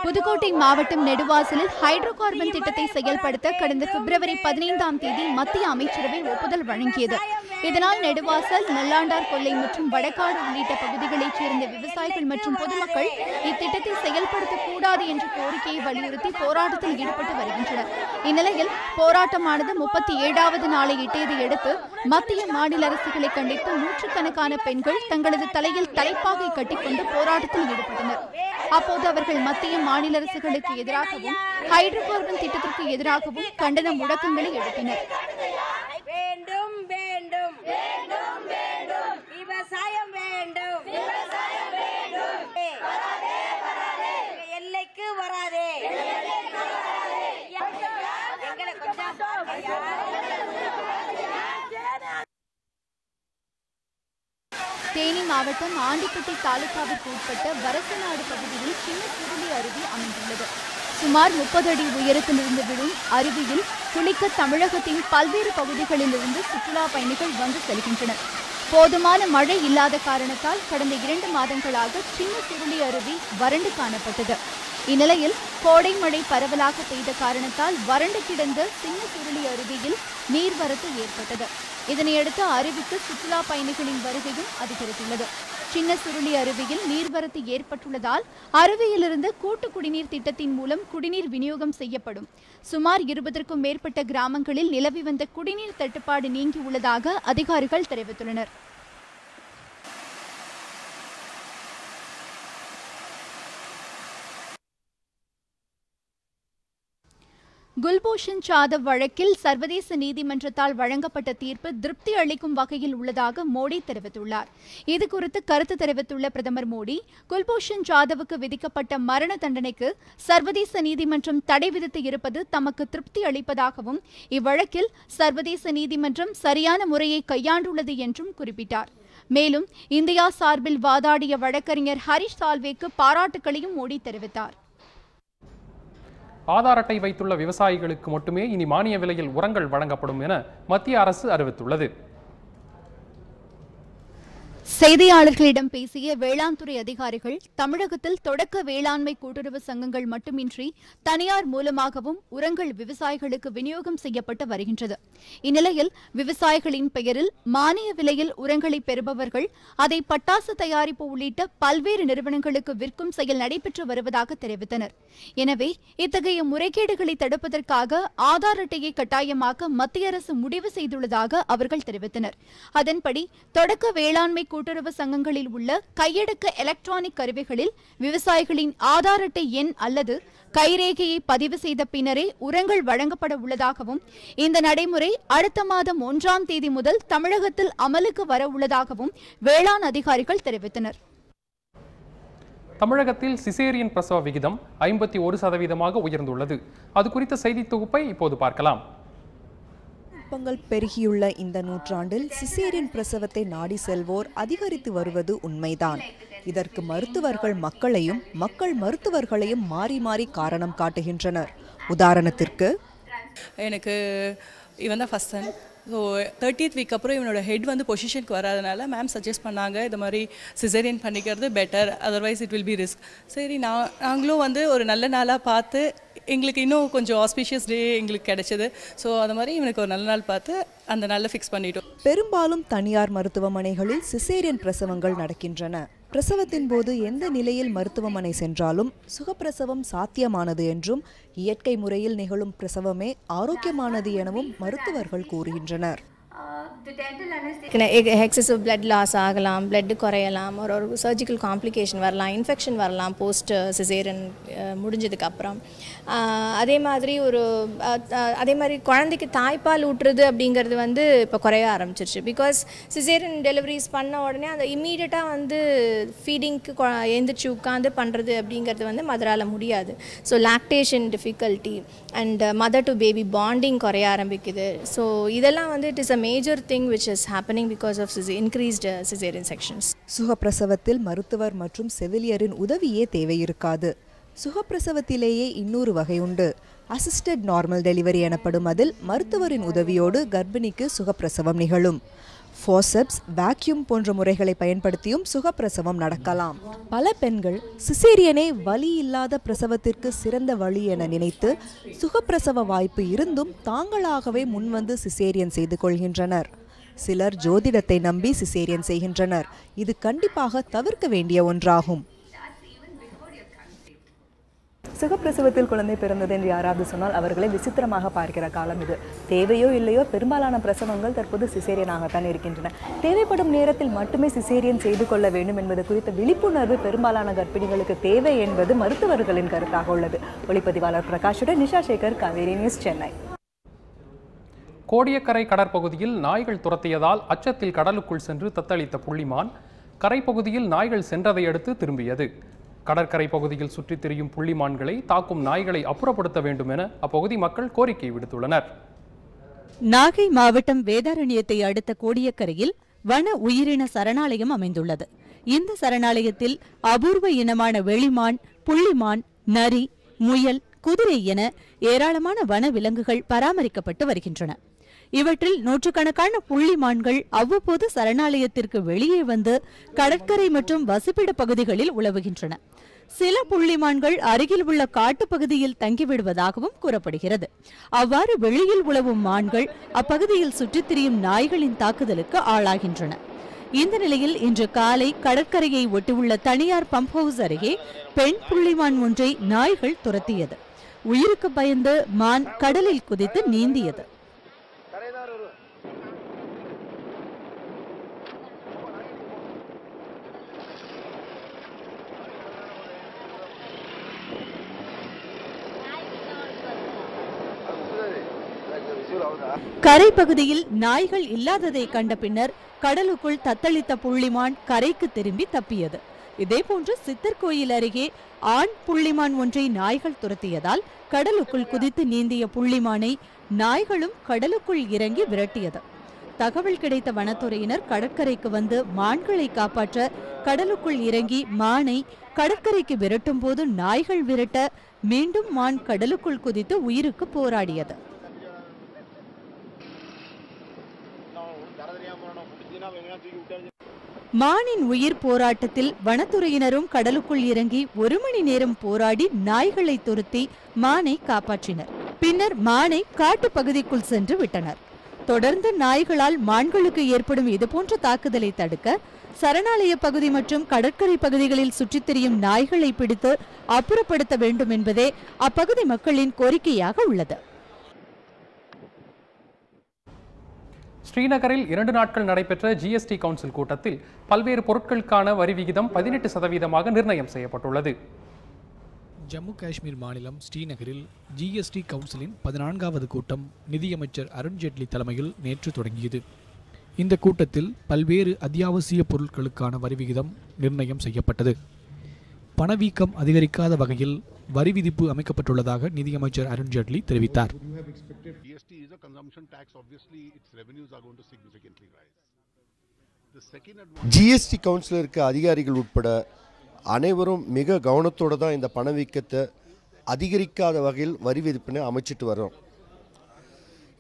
புதுக்கோட்டை மாவட்டம் நெடுவாசலில் ஹைட்ரோ கார்பன் திட்டத்தை செயல்படுத்த கடந்த பிப்ரவரி 15ஆம் தேதி மத்திய அமைச்சரவை ஒப்புதல் வழங்கியது. இதனால் நெடுவாசல், நல்லாண்டார் கொல்லை மற்றும் வடகாடு உள்ளிட்ட பகுதிகளைச் சேர்ந்த விவசாயிகள் மற்றும் பொதுமக்கள் இத்திட்டத்தை செயல்படுத்தக்கூடாது என்ற கோரிக்கையை வலியுறுத்தி போராட்டத்தில் ஈடுபட்டு வருகின்றனர். இந்நிலையில் போராட்டமானது 37வது நாளை எட்டியதை அடுத்து மத்திய மாநில அரசுகளை கண்டித்து நூற்றுக்கணக்கான பெண்கள் தங்களது தலையில் தலைப்பாகை கட்டிக்கொண்டு போராட்டத்தில் ஈடுபட்டனர். அப்போது அவர்கள் மத்திய மாநில அரசுகளுக்கு எதிராகவும் ஹைட்ரோ கார்பன் திட்டத்திற்கு எதிராகவும் கண்டன முழக்கங்களை எழுப்பினர். வேண்டும் வேண்டும் வேண்டும் வேண்டும் விவசாயம் வேண்டும் விவசாயம் வேண்டும் வராதே வராதே எல்லைக்கு வராதே எங்களை கொஞ்சம் தேனி மாவட்டம் ஆண்டிப்பட்டி தாலுகாவிற்கு உட்பட்ட வரசநாடு பகுதியில் சின்ன சுருளி அருவி அமைந்துள்ளது. சுமார் 30 அடி உயரத்திலிருந்து விழும் அருவியில் குளிக்க தமிழகத்தின் பல்வேறு பகுதிகளிலிருந்து சுற்றுலா பயணிகள் வந்து செல்கின்றனர். போதுமான மழை இல்லாத காரணத்தால் கடந்த 2 மாதங்களாக சின்ன சுருளி அருவி வறண்டு காணப்பட்டது. இந்நிலையில் கோடை மழை பரவலாக பெய்த காரணத்தால் வறண்டு கிடந்த சின்னசுருளி அருவியில் நீர்வரத்து ஏற்பட்டது. இதனையடுத்து அருவிக்கு சுற்றுலா பயணிகளின் வருகையும் அதிகரித்துள்ளது. சின்னசுருளி அருவியில் நீர்வரத்து ஏற்பட்டுள்ளதால் அருவியிலிருந்து கூட்டு குடிநீர் திட்டத்தின் மூலம் குடிநீர் விநியோகம் செய்யப்படும். சுமார் 20க்கும் மேற்பட்ட கிராமங்களில் நிலவி வந்த குடிநீர் தட்டுப்பாடு நீங்கியுள்ளதாக அதிகாரிகள் தெரிவித்துள்ளனர். குல்பூஷன் ஜாதவ் வழக்கில் சர்வதேச நீதிமன்றத்தால் வழங்கப்பட்ட தீர்ப்பு திருப்தி அளிக்கும் வகையில் உள்ளதாக மோடி தெரிவித்துள்ளார். இதுகுறித்து கருத்து தெரிவித்துள்ள பிரதமர் மோடி, குல்பூஷன் ஜாதவுக்கு விதிக்கப்பட்ட மரண தண்டனைக்கு சர்வதேச நீதிமன்றம் தடை விதித்து இருப்பது தமக்கு திருப்தி அளிப்பதாகவும், இவ்வழக்கில் சர்வதேச நீதிமன்றம் சரியான முறையை கையாண்டுள்ளது என்றும் குறிப்பிட்டார். மேலும் இந்தியா சார்பில் வாதாடிய வழக்கறிஞர் ஹரிஷ் சால்வேக்கு பாராட்டுக்களையும் மோடி தெரிவித்தார். ஆதார் அட்டை வைத்துள்ள விவசாயிகளுக்கு மட்டுமே இனி மானிய விலையில் உரங்கள் வழங்கப்படும் என மத்திய அரசு அறிவித்துள்ளது. செய்தியாளர்களிடம் பேசிய வேளாண் துறை அதிகாரிகள், தமிழகத்தில் தொடக்க வேளாண்மை கூட்டுறவு சங்கங்கள் மட்டுமின்றி தனியார் மூலமாகவும் உரங்கள் விவசாயிகளுக்கு விநியோகம் செய்யப்பட்டு வருகின்றது. இந்நிலையில் விவசாயிகளின் பெயரில் மானிய விலையில் உரங்களை பெறுபவர்கள் அதை பட்டாசு தயாரிப்பு உள்ளிட்ட பல்வேறு நிறுவனங்களுக்கு விற்கும் செயல் நடைபெற்று வருவதாக தெரிவித்தனர். எனவே இத்தகைய முறைகேடுகளை தடுப்பதற்காக ஆதார் அட்டையை கட்டாயமாக்க மத்திய அரசு முடிவு செய்துள்ளதாக அவர்கள் தெரிவித்தனர். அதன்படி தொடக்க வேளாண்மை கூட்டுறவு சங்கங்களில் உள்ள கையடக்க எலக்ட்ரானிக் கருவிகளில் விவசாயிகளின் ஆதார் அட்டை எண் அல்லது கைரேகையை பதிவு செய்த பின்னரே உரங்கள் வழங்கப்பட உள்ளதாகவும், இந்த நடைமுறை அடுத்த மாதம் 1ஆம் தேதி முதல் தமிழகத்தில் அமலுக்கு வர உள்ளதாகவும் வேளாண் அதிகாரிகள் தெரிவித்தனர். தமிழகத்தில் சிசேரியன் பிரசவ விகிதம் 51% உயர்ந்துள்ளது. அது குறித்த செய்தி தொகுப்பை இப்போது பார்க்கலாம். விண்ணப்பங்கள் பெருகியுள்ள இந்த நூற்றாண்டில் சிசேரியன் பிரசவத்தை நாடி செல்வோர் அதிகரித்து வருவது உண்மைதான். இதற்கு மருத்துவர்கள் மக்களையும் மக்கள் மருத்துவர்களையும் மாறி மாறி காரணம் காட்டுகின்றனர். உதாரணத்திற்கு, எனக்கு இவன் தான் first Sun. So 30th week அப்புறம் இவனோட ஹெட் வந்து பொசிஷனுக்கு வராதனால மேம் சஜஸ்ட் பண்ணாங்க, இது மாதிரி சிசேரியன் பண்ணிக்கிறது better, otherwise it will be risk. சரி, நாங்களும் வந்து ஒரு நல்ல நாளாக பார்த்து எங்களுக்கு இன்னும் கொஞ்சம் ஆஸ்பீஷியஸ் டே எங்களுக்கு கிடைச்சது. ஸோ அது மாதிரி இவனுக்கு ஒரு நல்ல நாள் பார்த்து அந்த நாளில் ஃபிக்ஸ் பண்ணிட்டோம். பெரும்பாலும் தனியார் மருத்துவமனைகளில் சிசேரியன் பிரசவங்கள் நடக்கின்றன. பிரசவத்தின் போது எந்த நிலையில் மருத்துவமனை சென்றாலும் சுகப்பிரசவம் சாத்தியமானது என்றும், இயற்கை முறையில் நிகழும் பிரசவமே ஆரோக்கியமானது எனவும் மருத்துவர்கள் கூறுகின்றனர். எக்ஸசிவ் பிளட் லாஸ் ஆகலாம், பிளட் குறையலாம், ஒரு சர்ஜிக்கல் காம்ப்ளிகேஷன் வரலாம், இன்ஃபெக்ஷன் வரலாம் போஸ்ட் சிசேரியன் முடிஞ்சதுக்கப்புறம். அதே மாதிரி குழந்தைக்கு தாய்ப்பால் ஊட்டுறது அப்படிங்கிறது வந்து இப்போ குறைய ஆரம்பிச்சிருச்சு. பிகாஸ் சிசேரியன் டெலிவரிஸ் பண்ண உடனே அந்த இம்மீடியட்டாக வந்து ஃபீடிங்க்கு எழுந்திரிச்சு உட்காந்து பண்ணுறது அப்படிங்கிறது வந்து மதரால் முடியாது. So lactation difficulty and mother to baby bonding குறைய ஆரம்பிக்குது. ஸோ இதெல்லாம் வந்து it is a major thing which is happening because of increased cesarean sections. சுகப்பிரசவத்தில் மருத்துவர் மற்றும் செவிலியரின் உதவியே தேவை இருக்காது. சுகப்பிரசவத்திலேயே இன்னொரு வகை உண்டு. அசிஸ்டட் நார்மல் டெலிவரி எனப்படும். அதில் மருத்துவரின் உதவியோடு கர்ப்பிணிக்கு சுகப்பிரசவம் நிகழும். ஃபோர்செப்ஸ், வேக்யூம் போன்ற முறைகளை பயன்படுத்தியும் சுகப்பிரசவம் நடக்கலாம். பல பெண்கள் சிசேரியனே வலி இல்லாத பிரசவத்திற்கு சிறந்த வழி என நினைத்து சுகப்பிரசவ வாய்ப்பு இருந்தும் தாங்களாகவே முன்வந்து சிசேரியன் செய்து கொள்கின்றனர். சிலர் ஜோதிடத்தை நம்பி சிசேரியன் செய்கின்றனர். இது கண்டிப்பாக தவிர்க்க வேண்டிய ஒன்றாகும். சுகப்பிரசவத்தில் குழந்தை பிறந்தது என்று யாராவது சொன்னால் அவர்களை விசித்திரமாக பார்க்கிற காலம் இது. தேவையோ இல்லையோ பெரும்பாலான பிரசவங்கள் தற்போது சிசேரியனாகத்தான் இருக்கின்றன. தேவைப்படும் நேரத்தில் மட்டுமே சிசேரியன் செய்து கொள்ள வேண்டும் என்பது குறித்த விழிப்புணர்வு பெரும்பாலான கர்ப்பிணிகளுக்கு தேவை என்பது மருத்துவர்களின் கருத்தாக உள்ளது. ஒளிப்பதிவாளர் பிரகாஷுடன் நிஷா சேகர், காவேரி நியூஸ், சென்னை. கோடியக்கரை கடற்பகுதியில் நாய்கள் துரத்தியதால் அச்சத்தில் கடலுக்குள் சென்று தத்தளித்த புள்ளிமான் கரைப்பகுதியில் நாய்கள் சென்றதை அடுத்து திரும்பியது. கடற்கரை பகுதியில் சுற்றித் திரியும் புள்ளிமான்களை தாக்கும் நாய்களை அப்புறப்படுத்த வேண்டும் என அப்பகுதி மக்கள் கோரிக்கை விடுத்துள்ளனர். நாகை மாவட்டம் வேதாரண்யத்தை அடுத்த கோடியக்கரையில் வன உயிரின சரணாலயம் அமைந்துள்ளது. இந்த சரணாலயத்தில் அபூர்வ இனமான வெளிமான், புள்ளிமான், நரி, முயல், குதிரை என ஏராளமான வன விலங்குகள் பராமரிக்கப்பட்டு வருகின்றன. இவற்றில் நூற்றுக்கணக்கான புள்ளிமான்கள் அவ்வப்போது சரணாலயத்திற்கு வெளியே வந்து கடற்கரை மற்றும் வசிப்பிட பகுதிகளில் உலவுகின்றன. சில புள்ளிமான்கள் அருகில் உள்ள காட்டுப்பகுதியில் தங்கிவிடுவதாகவும் கூறப்படுகிறது. அவ்வாறு வெளியில் உலவும் மான்கள் அப்பகுதியில் சுற்றித் திரியும் நாய்களின் தாக்குதலுக்கு ஆளாகின்றன. இந்த நிலையில் இன்று காலை கடற்கரையை ஒட்டியுள்ள தனியார் பம்ப் ஹவுஸ் அருகே பெண் புள்ளிமான் ஒன்றை நாய்கள் துரத்தியது. உயிருக்கு பயந்து மான் கடலில் குதித்து நீந்தியது. கரை பகுதியில் நாய்கள் இல்லாததை கண்ட பின்னர் கடலுக்குள் தத்தளித்த புள்ளிமான் கரைக்கு திரும்பி தப்பியது. இதேபோன்று சித்தர் கோயில் அருகே ஆண் புள்ளிமான் ஒன்றை நாய்கள் துரத்தியதால் கடலுக்குள் குதித்து நீந்திய புள்ளிமானை நாய்களும் கடலுக்குள் இறங்கி விரட்டியது. தகவல் கிடைத்த வனத்துறையினர் கடற்கரைக்கு வந்து மான்களை காப்பாற்ற கடலுக்குள் இறங்கி மானை கடற்கரைக்கு விரட்டும் போது நாய்கள் விரட்ட மீண்டும் மான் கடலுக்குள் குதித்து உயிருக்கு போராடியது. மானின் உயிர் போராட்டத்தில் வனத்துறையினரும் கடலுக்குள் இறங்கி 1 மணி நேரம் போராடி நாய்களை துரத்தி மானை காப்பாற்றினர். பின்னர் மானை காட்டு பகுதிக்குள் சென்று விட்டனர். தொடர்ந்து நாய்களால் மான்களுக்கு ஏற்படும் இதுபோன்ற தாக்குதலை தடுக்க சரணாலய பகுதி மற்றும் கடற்கரை பகுதிகளில் சுற்றித் திரியும் நாய்களை பிடித்து அப்புறப்படுத்த வேண்டும் என்பதே அப்பகுதி மக்களின் கோரிக்கையாக உள்ளது. ஸ்ரீநகரில் 2 நாட்கள் நடைபெற்ற ஜிஎஸ்டி கவுன்சில் கூட்டத்தில் பல்வேறு பொருட்களுக்கான வரி விகிதம் 18% நிர்ணயம் செய்யப்பட்டுள்ளது. ஜம்மு காஷ்மீர் மாநிலம் ஸ்ரீநகரில் ஜிஎஸ்டி கவுன்சிலின் 14வது கூட்டம் நிதியமைச்சர் அருண்ஜேட்லி தலைமையில் நேற்று தொடங்கியது. இந்த கூட்டத்தில் பல்வேறு அத்தியாவசிய பொருட்களுக்கான வரி விகிதம் நிர்ணயம் செய்யப்பட்டது. பணவீக்கம் அதிகரிக்காத வகையில் வரி விதிப்பு அமைக்கப்பட்டுள்ளதாக நிதியமைச்சர் அருண்ஜேட்லி தெரிவித்தார். ஜிஎஸ்டி கவுன்சிலருக்கு அதிகாரிகள் உட்பட அனைவரும் மிக கவனத்தோடு தான் இந்த பணவீக்கத்தை அதிகரிக்காத வகையில் வரி விதிப்பினை அமைச்சிட்டு வரோம்.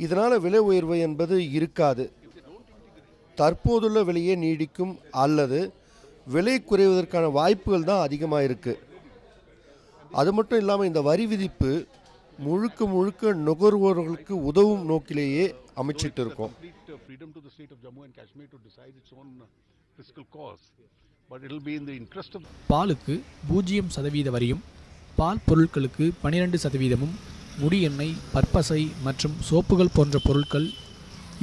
இதனால் விலை உயர்வு என்பது இருக்காது. தற்போதுள்ள விலையே நீடிக்கும் அல்லது விலை குறைவதற்கான வாய்ப்புகள் தான் அதிகமாக இருக்குது. அது மட்டும் இல்லாமல் இந்த வரி விதிப்பு முழுக்க முழுக்க நுகர்வோர்களுக்கு உதவும் நோக்கிலேயே அமைச்சிட்டு இருக்கோம். பாலுக்கு 0% வரியும், பால் பொருட்களுக்கு 12%, முடி எண்ணெய், பற்பசை மற்றும் சோப்புகள் போன்ற பொருட்கள்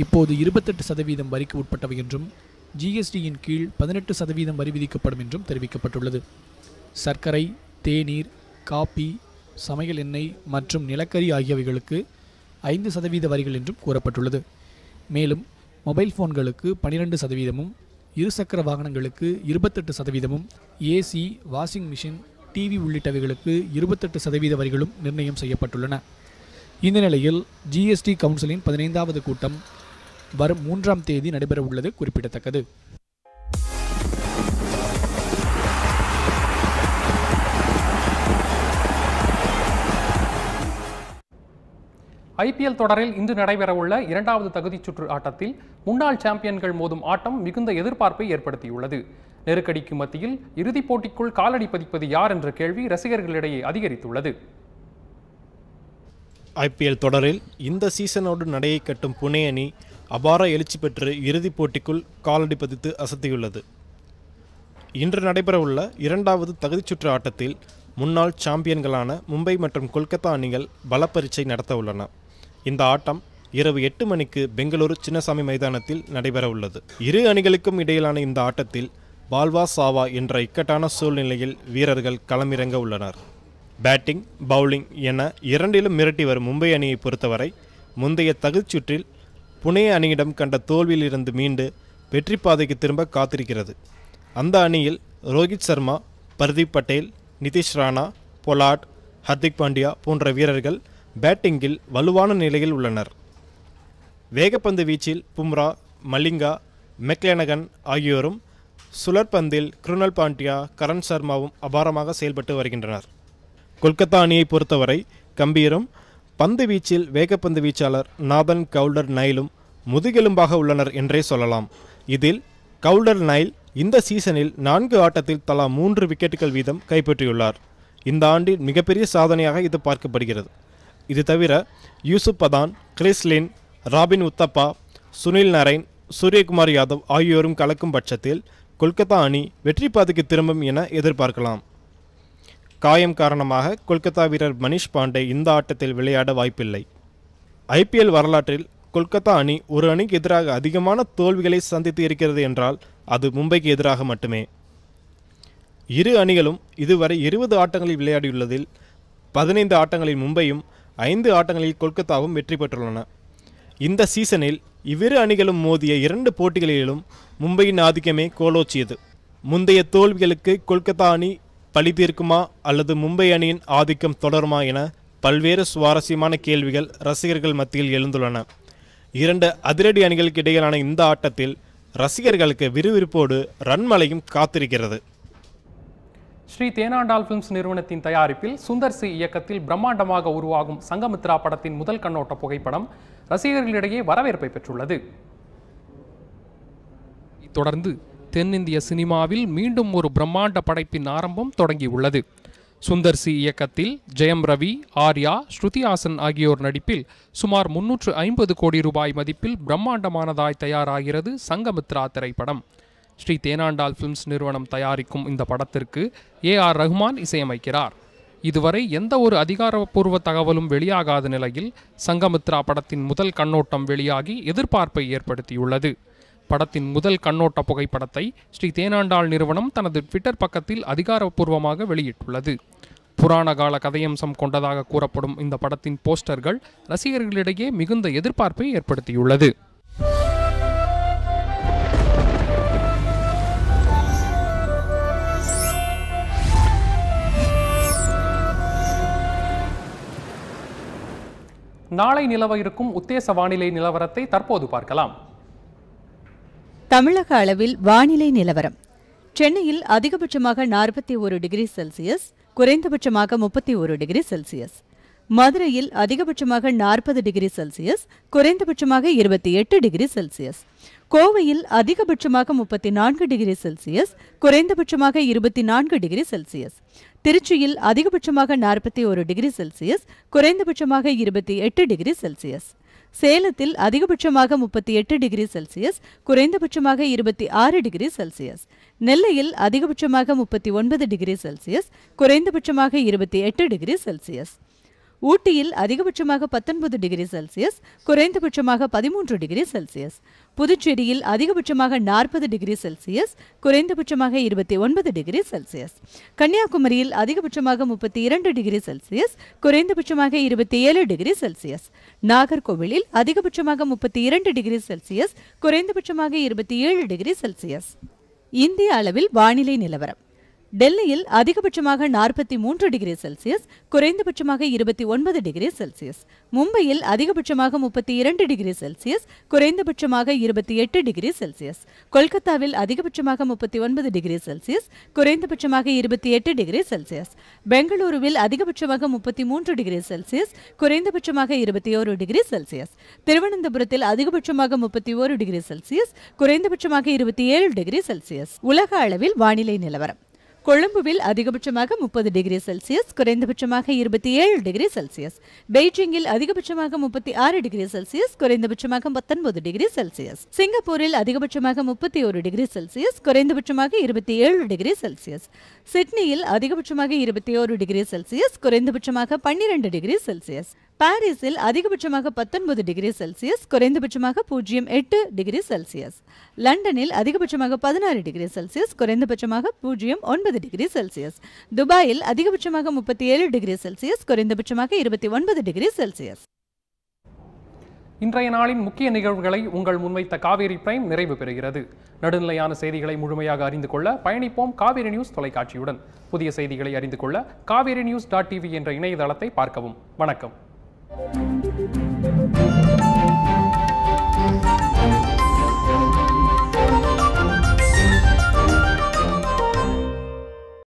இப்போது 28% வரிக்கு உட்பட்டவை என்றும் ஜிஎஸ்டியின் கீழ் 18% வரி விதிக்கப்படும் என்றும் தெரிவிக்கப்பட்டுள்ளது. சர்க்கரை, தேநீர், காபி, சமையல் எண்ணெய் மற்றும் நிலக்கரி ஆகியவைகளுக்கு 5% வரிகள் என்றும் கூறப்பட்டுள்ளது. மேலும் மொபைல் ஃபோன்களுக்கு 12%, இருசக்கர வாகனங்களுக்கு 28%, ஏசி, வாஷிங் மிஷின், டிவி உள்ளிட்டவைகளுக்கு 28% வரிகளும் நிர்ணயம் செய்யப்பட்டுள்ளன. இந்த நிலையில் ஜிஎஸ்டி கவுன்சிலின் 15வது கூட்டம் வரும் 3ஆம் தேதி நடைபெற உள்ளது குறிப்பிடத்தக்கது. ஐபிஎல் தொடரில் இன்று நடைபெறவுள்ள 2வது தகுதிச் சுற்று ஆட்டத்தில் முன்னாள் சாம்பியன்கள் மோதும் ஆட்டம் மிகுந்த எதிர்பார்ப்பை ஏற்படுத்தியுள்ளது. நெருக்கடிக்கு மத்தியில் இறுதிப் போட்டிக்குள் காலடி பதிப்பது யார் என்ற கேள்வி ரசிகர்களிடையே அதிகரித்துள்ளது. ஐபிஎல் தொடரில் இந்த சீசனோடு நடையை கட்டும் புனே அணி அபார எழுச்சி பெற்று இறுதிப் போட்டிக்குள் காலடி பதித்து அசத்தியுள்ளது. இன்று நடைபெறவுள்ள 2வது தகுதிச் சுற்று ஆட்டத்தில் முன்னாள் சாம்பியன்களான மும்பை மற்றும் கொல்கத்தா அணிகள் பலப்பரீட்சை நடத்த உள்ளன. இந்த ஆட்டம் இரவு 8 மணிக்கு பெங்களூரு சின்னசாமி மைதானத்தில் நடைபெற உள்ளது. இரு அணிகளுக்கும் இடையிலான இந்த ஆட்டத்தில் பால்வா சாவா என்ற இக்கட்டான சூழ்நிலையில் வீரர்கள் களமிறங்க உள்ளனர். பேட்டிங், பவுலிங் என இரண்டிலும் மிரட்டி வரும் மும்பை அணியை பொறுத்தவரை முந்தைய தகுதிச்சுற்றில் புனே அணியிடம் கண்ட தோல்வியிலிருந்து மீண்டு வெற்றி பாதைக்கு திரும்ப காத்திருக்கிறது. அந்த அணியில் ரோஹித் சர்மா, பர்தீப் பட்டேல், நிதிஷ் ராணா, பொலாட், ஹர்திக் பாண்டியா போன்ற வீரர்கள் பேட்டிங்கில் வலுவான நிலையில் உள்ளனர். வேகப்பந்து வீச்சில் பும்ரா, மலிங்கா, மெக்லெனகன் ஆகியோரும், சுழற்பந்தில் கிருணல் பாண்டியா, கரண் சர்மாவும் அபாரமாக செயல்பட்டு வருகின்றனர். கொல்கத்தா அணியை பொறுத்தவரை கம்பீரும், பந்து வீச்சில் வேகப்பந்து வீச்சாளர் நாதன் கவுல்டர் நைலும் முதுகெலும்பாக உள்ளனர் என்றே சொல்லலாம். இதில் கவுல்டர் நைல் இந்த சீசனில் 4 ஆட்டத்தில் தலா 3 விக்கெட்டுகள் வீதம் கைப்பற்றியுள்ளார். இந்த ஆண்டின் மிகப்பெரிய சாதனையாக இது பார்க்கப்படுகிறது. இது தவிர யூசுப் பதான், கிறிஸ் லின், ராபின் உத்தப்பா, சுனில் நரைன், சூரியகுமார் யாதவ் ஆகியோரும் கலக்கும் பட்சத்தில் கொல்கத்தா அணி வெற்றி பாதைக்கு திரும்பும் என எதிர்பார்க்கலாம். காயம் காரணமாக கொல்கத்தா வீரர் மனிஷ் பாண்டே இந்த ஆட்டத்தில் விளையாட வாய்ப்பில்லை. IPL வரலாற்றில் கொல்கத்தா அணி ஒரு அணிக்கு எதிராக அதிகமான தோல்விகளை சந்தித்து இருக்கிறது என்றால் அது மும்பைக்கு எதிராக மட்டுமே. இரு அணிகளும் இதுவரை 20 ஆட்டங்களில் விளையாடியுள்ளதில் 15 ஆட்டங்களில் மும்பையும் 5 ஆட்டங்களில் கொல்கத்தாவும் வெற்றி பெற்றுள்ளன. இந்த சீசனில் இவ்விரு அணிகளும் மோதிய 2 போட்டிகளிலும் மும்பையின் ஆதிக்கமே கோலோச்சியது. முந்தைய தோல்விகளுக்கு கொல்கத்தா அணி பழி தீர்க்குமா அல்லது மும்பை அணியின் ஆதிக்கம் தொடருமா என பல்வேறு சுவாரஸ்யமான கேள்விகள் ரசிகர்கள் மத்தியில் எழுந்துள்ளன. 2 அதிரடி அணிகளுக்கு இடையிலான இந்த ஆட்டத்தில் ரசிகர்களுக்கு விறுவிறுப்போடு ரன்மலையும் காத்திருக்கிறது. ஸ்ரீ தேனாண்டால் ஃபிலிம்ஸ் நிறுவனத்தின் தயாரிப்பில் சுந்தர் சி இயக்கத்தில் பிரம்மாண்டமாக உருவாகும் சங்கமித்ரா படத்தின் முதல் கண்ணோட்ட புகைப்படம் ரசிகர்களிடையே வரவேற்பை பெற்றுள்ளது. தொடர்ந்து தென்னிந்திய சினிமாவில் மீண்டும் ஒரு பிரம்மாண்ட படைப்பின் ஆரம்பம் தொடங்கியுள்ளது. சுந்தர் சி இயக்கத்தில் ஜெயம் ரவி, ஆர்யா, ஸ்ருதி ஹாசன் ஆகியோர் நடிப்பில் சுமார் 350 கோடி ரூபாய் மதிப்பில் பிரம்மாண்டமானதாய் தயாராகிறது சங்கமித்ரா திரைப்படம். ஸ்ரீ தேனாண்டால் ஃபிலிம்ஸ் நிறுவனம் தயாரிக்கும் இந்த படத்திற்கு AR ரஹ்மான் இசையமைக்கிறார். இதுவரை எந்த ஒரு அதிகாரப்பூர்வ தகவலும் வெளியாகாத நிலையில் சங்கமித்ரா படத்தின் முதல் கண்ணோட்டம் வெளியாகி எதிர்பார்ப்பை ஏற்படுத்தியுள்ளது. படத்தின் முதல் கண்ணோட்ட புகைப்படத்தை ஸ்ரீ தேனாண்டால் நிறுவனம் தனது ட்விட்டர் பக்கத்தில் அதிகாரப்பூர்வமாக வெளியிட்டுள்ளது. புராண கால கதையம்சம் கொண்டதாக கூறப்படும் இந்த படத்தின் போஸ்டர்கள் ரசிகர்களிடையே மிகுந்த எதிர்பார்ப்பை ஏற்படுத்தியுள்ளது. நாளை நிலவ இருக்கும் உத்தேச வானிலை நிலவரத்தை தற்போது பார்க்கலாம். தமிழக அளவில் வானிலை நிலவரம். சென்னையில் அதிகபட்சமாக 41 டிகிரி செல்சியஸ், குறைந்தபட்சமாக 31 டிகிரி செல்சியஸ். மதுரையில் அதிகபட்சமாக 40 டிகிரி செல்சியஸ், குறைந்தபட்சமாக 28 டிகிரி செல்சியஸ். கோவையில் அதிகபட்சமாக 34 டிகிரி செல்சியஸ், குறைந்தபட்சமாக 24 டிகிரி செல்சியஸ். திருச்சியில் அதிகபட்சமாக 41 டிகிரி செல்சியஸ், குறைந்தபட்சமாக 28 டிகிரி செல்சியஸ். சேலத்தில் அதிகபட்சமாக 38 டிகிரி செல்சியஸ், குறைந்தபட்சமாக 26 டிகிரி செல்சியஸ். நெல்லையில் அதிகபட்சமாக 39 டிகிரி செல்சியஸ், குறைந்தபட்சமாக 28 டிகிரி செல்சியஸ். ஊட்டியில் அதிகபட்சமாக 19 டிகிரி செல்சியஸ், குறைந்தபட்சமாக 13 டிகிரி செல்சியஸ். புதுச்சேரியில் அதிகபட்சமாக 40 டிகிரி செல்சியஸ், குறைந்தபட்சமாக 29 டிகிரி செல்சியஸ். கன்னியாகுமரியில் அதிகபட்சமாக 32 டிகிரி செல்சியஸ், குறைந்தபட்சமாக 27 டிகிரி செல்சியஸ். நாகர்கோவிலில் அதிகபட்சமாக 32 டிகிரி செல்சியஸ், குறைந்தபட்சமாக 27 டிகிரி செல்சியஸ். இந்திய அளவில் வானிலை நிலவரம். டெல்லியில் அதிகபட்சமாக 43 டிகிரி செல்சியஸ், குறைந்தபட்சமாக 29 டிகிரி செல்சியஸ். மும்பையில் அதிகபட்சமாக 32 டிகிரி செல்சியஸ், குறைந்தபட்சமாக 28 டிகிரி செல்சியஸ். கொல்கத்தாவில் அதிகபட்சமாக 39 டிகிரி செல்சியஸ், குறைந்தபட்சமாக 28 டிகிரி செல்சியஸ். பெங்களூருவில் அதிகபட்சமாக 33 டிகிரி செல்சியஸ், குறைந்தபட்சமாக 21 டிகிரி செல்சியஸ். திருவனந்தபுரத்தில் அதிகபட்சமாக 31 டிகிரி செல்சியஸ், குறைந்தபட்சமாக 27 டிகிரி செல்சியஸ். உலக அளவில் வானிலை நிலவரம். கொழும்புவில் அதிகபட்சமாக 30 டிகிரி செல்சியஸ், குறைந்தபட்சமாக 27 டிகிரி செல்சியஸ். பெய்ஜிங்கில் அதிகபட்சமாக 36 டிகிரி செல்சியஸ், குறைந்தபட்சமாக 19 டிகிரி செல்சியஸ். சிங்கப்பூரில் அதிகபட்சமாக 31 டிகிரி செல்சியஸ், குறைந்தபட்சமாக 27 டிகிரி செல்சியஸ். சிட்னியில் அதிகபட்சமாக 21 டிகிரி செல்சியஸ், குறைந்தபட்சமாக 12 டிகிரி செல்சியஸ். பாரிஸில் அதிகபட்சமாக 19 டிகிரி செல்சியஸ், குறைந்தபட்சமாக 0.8 டிகிரி செல்சியஸ். லண்டனில் அதிகபட்சமாக 16 டிகிரி செல்சியஸ், குறைந்தபட்சமாக 0.9 டிகிரி செல்சியஸ். துபாயில் அதிகபட்சமாக 37 டிகிரி செல்சியஸ், குறைந்தபட்சமாக 29 டிகிரி செல்சியஸ். இன்றைய நாளின் முக்கிய நிகழ்வுகளை உங்கள் முன்வைத்த காவேரி பிரைம் நிறைவு பெறுகிறது. நடுநிலையான செய்திகளை முழுமையாக அறிந்து கொள்ள பயணிப்போம் காவேரி நியூஸ் தொலைக்காட்சியுடன். புதிய செய்திகளை அறிந்து கொள்ள kaverinews.tv என்ற இணையதளத்தை பார்க்கவும். வணக்கம்.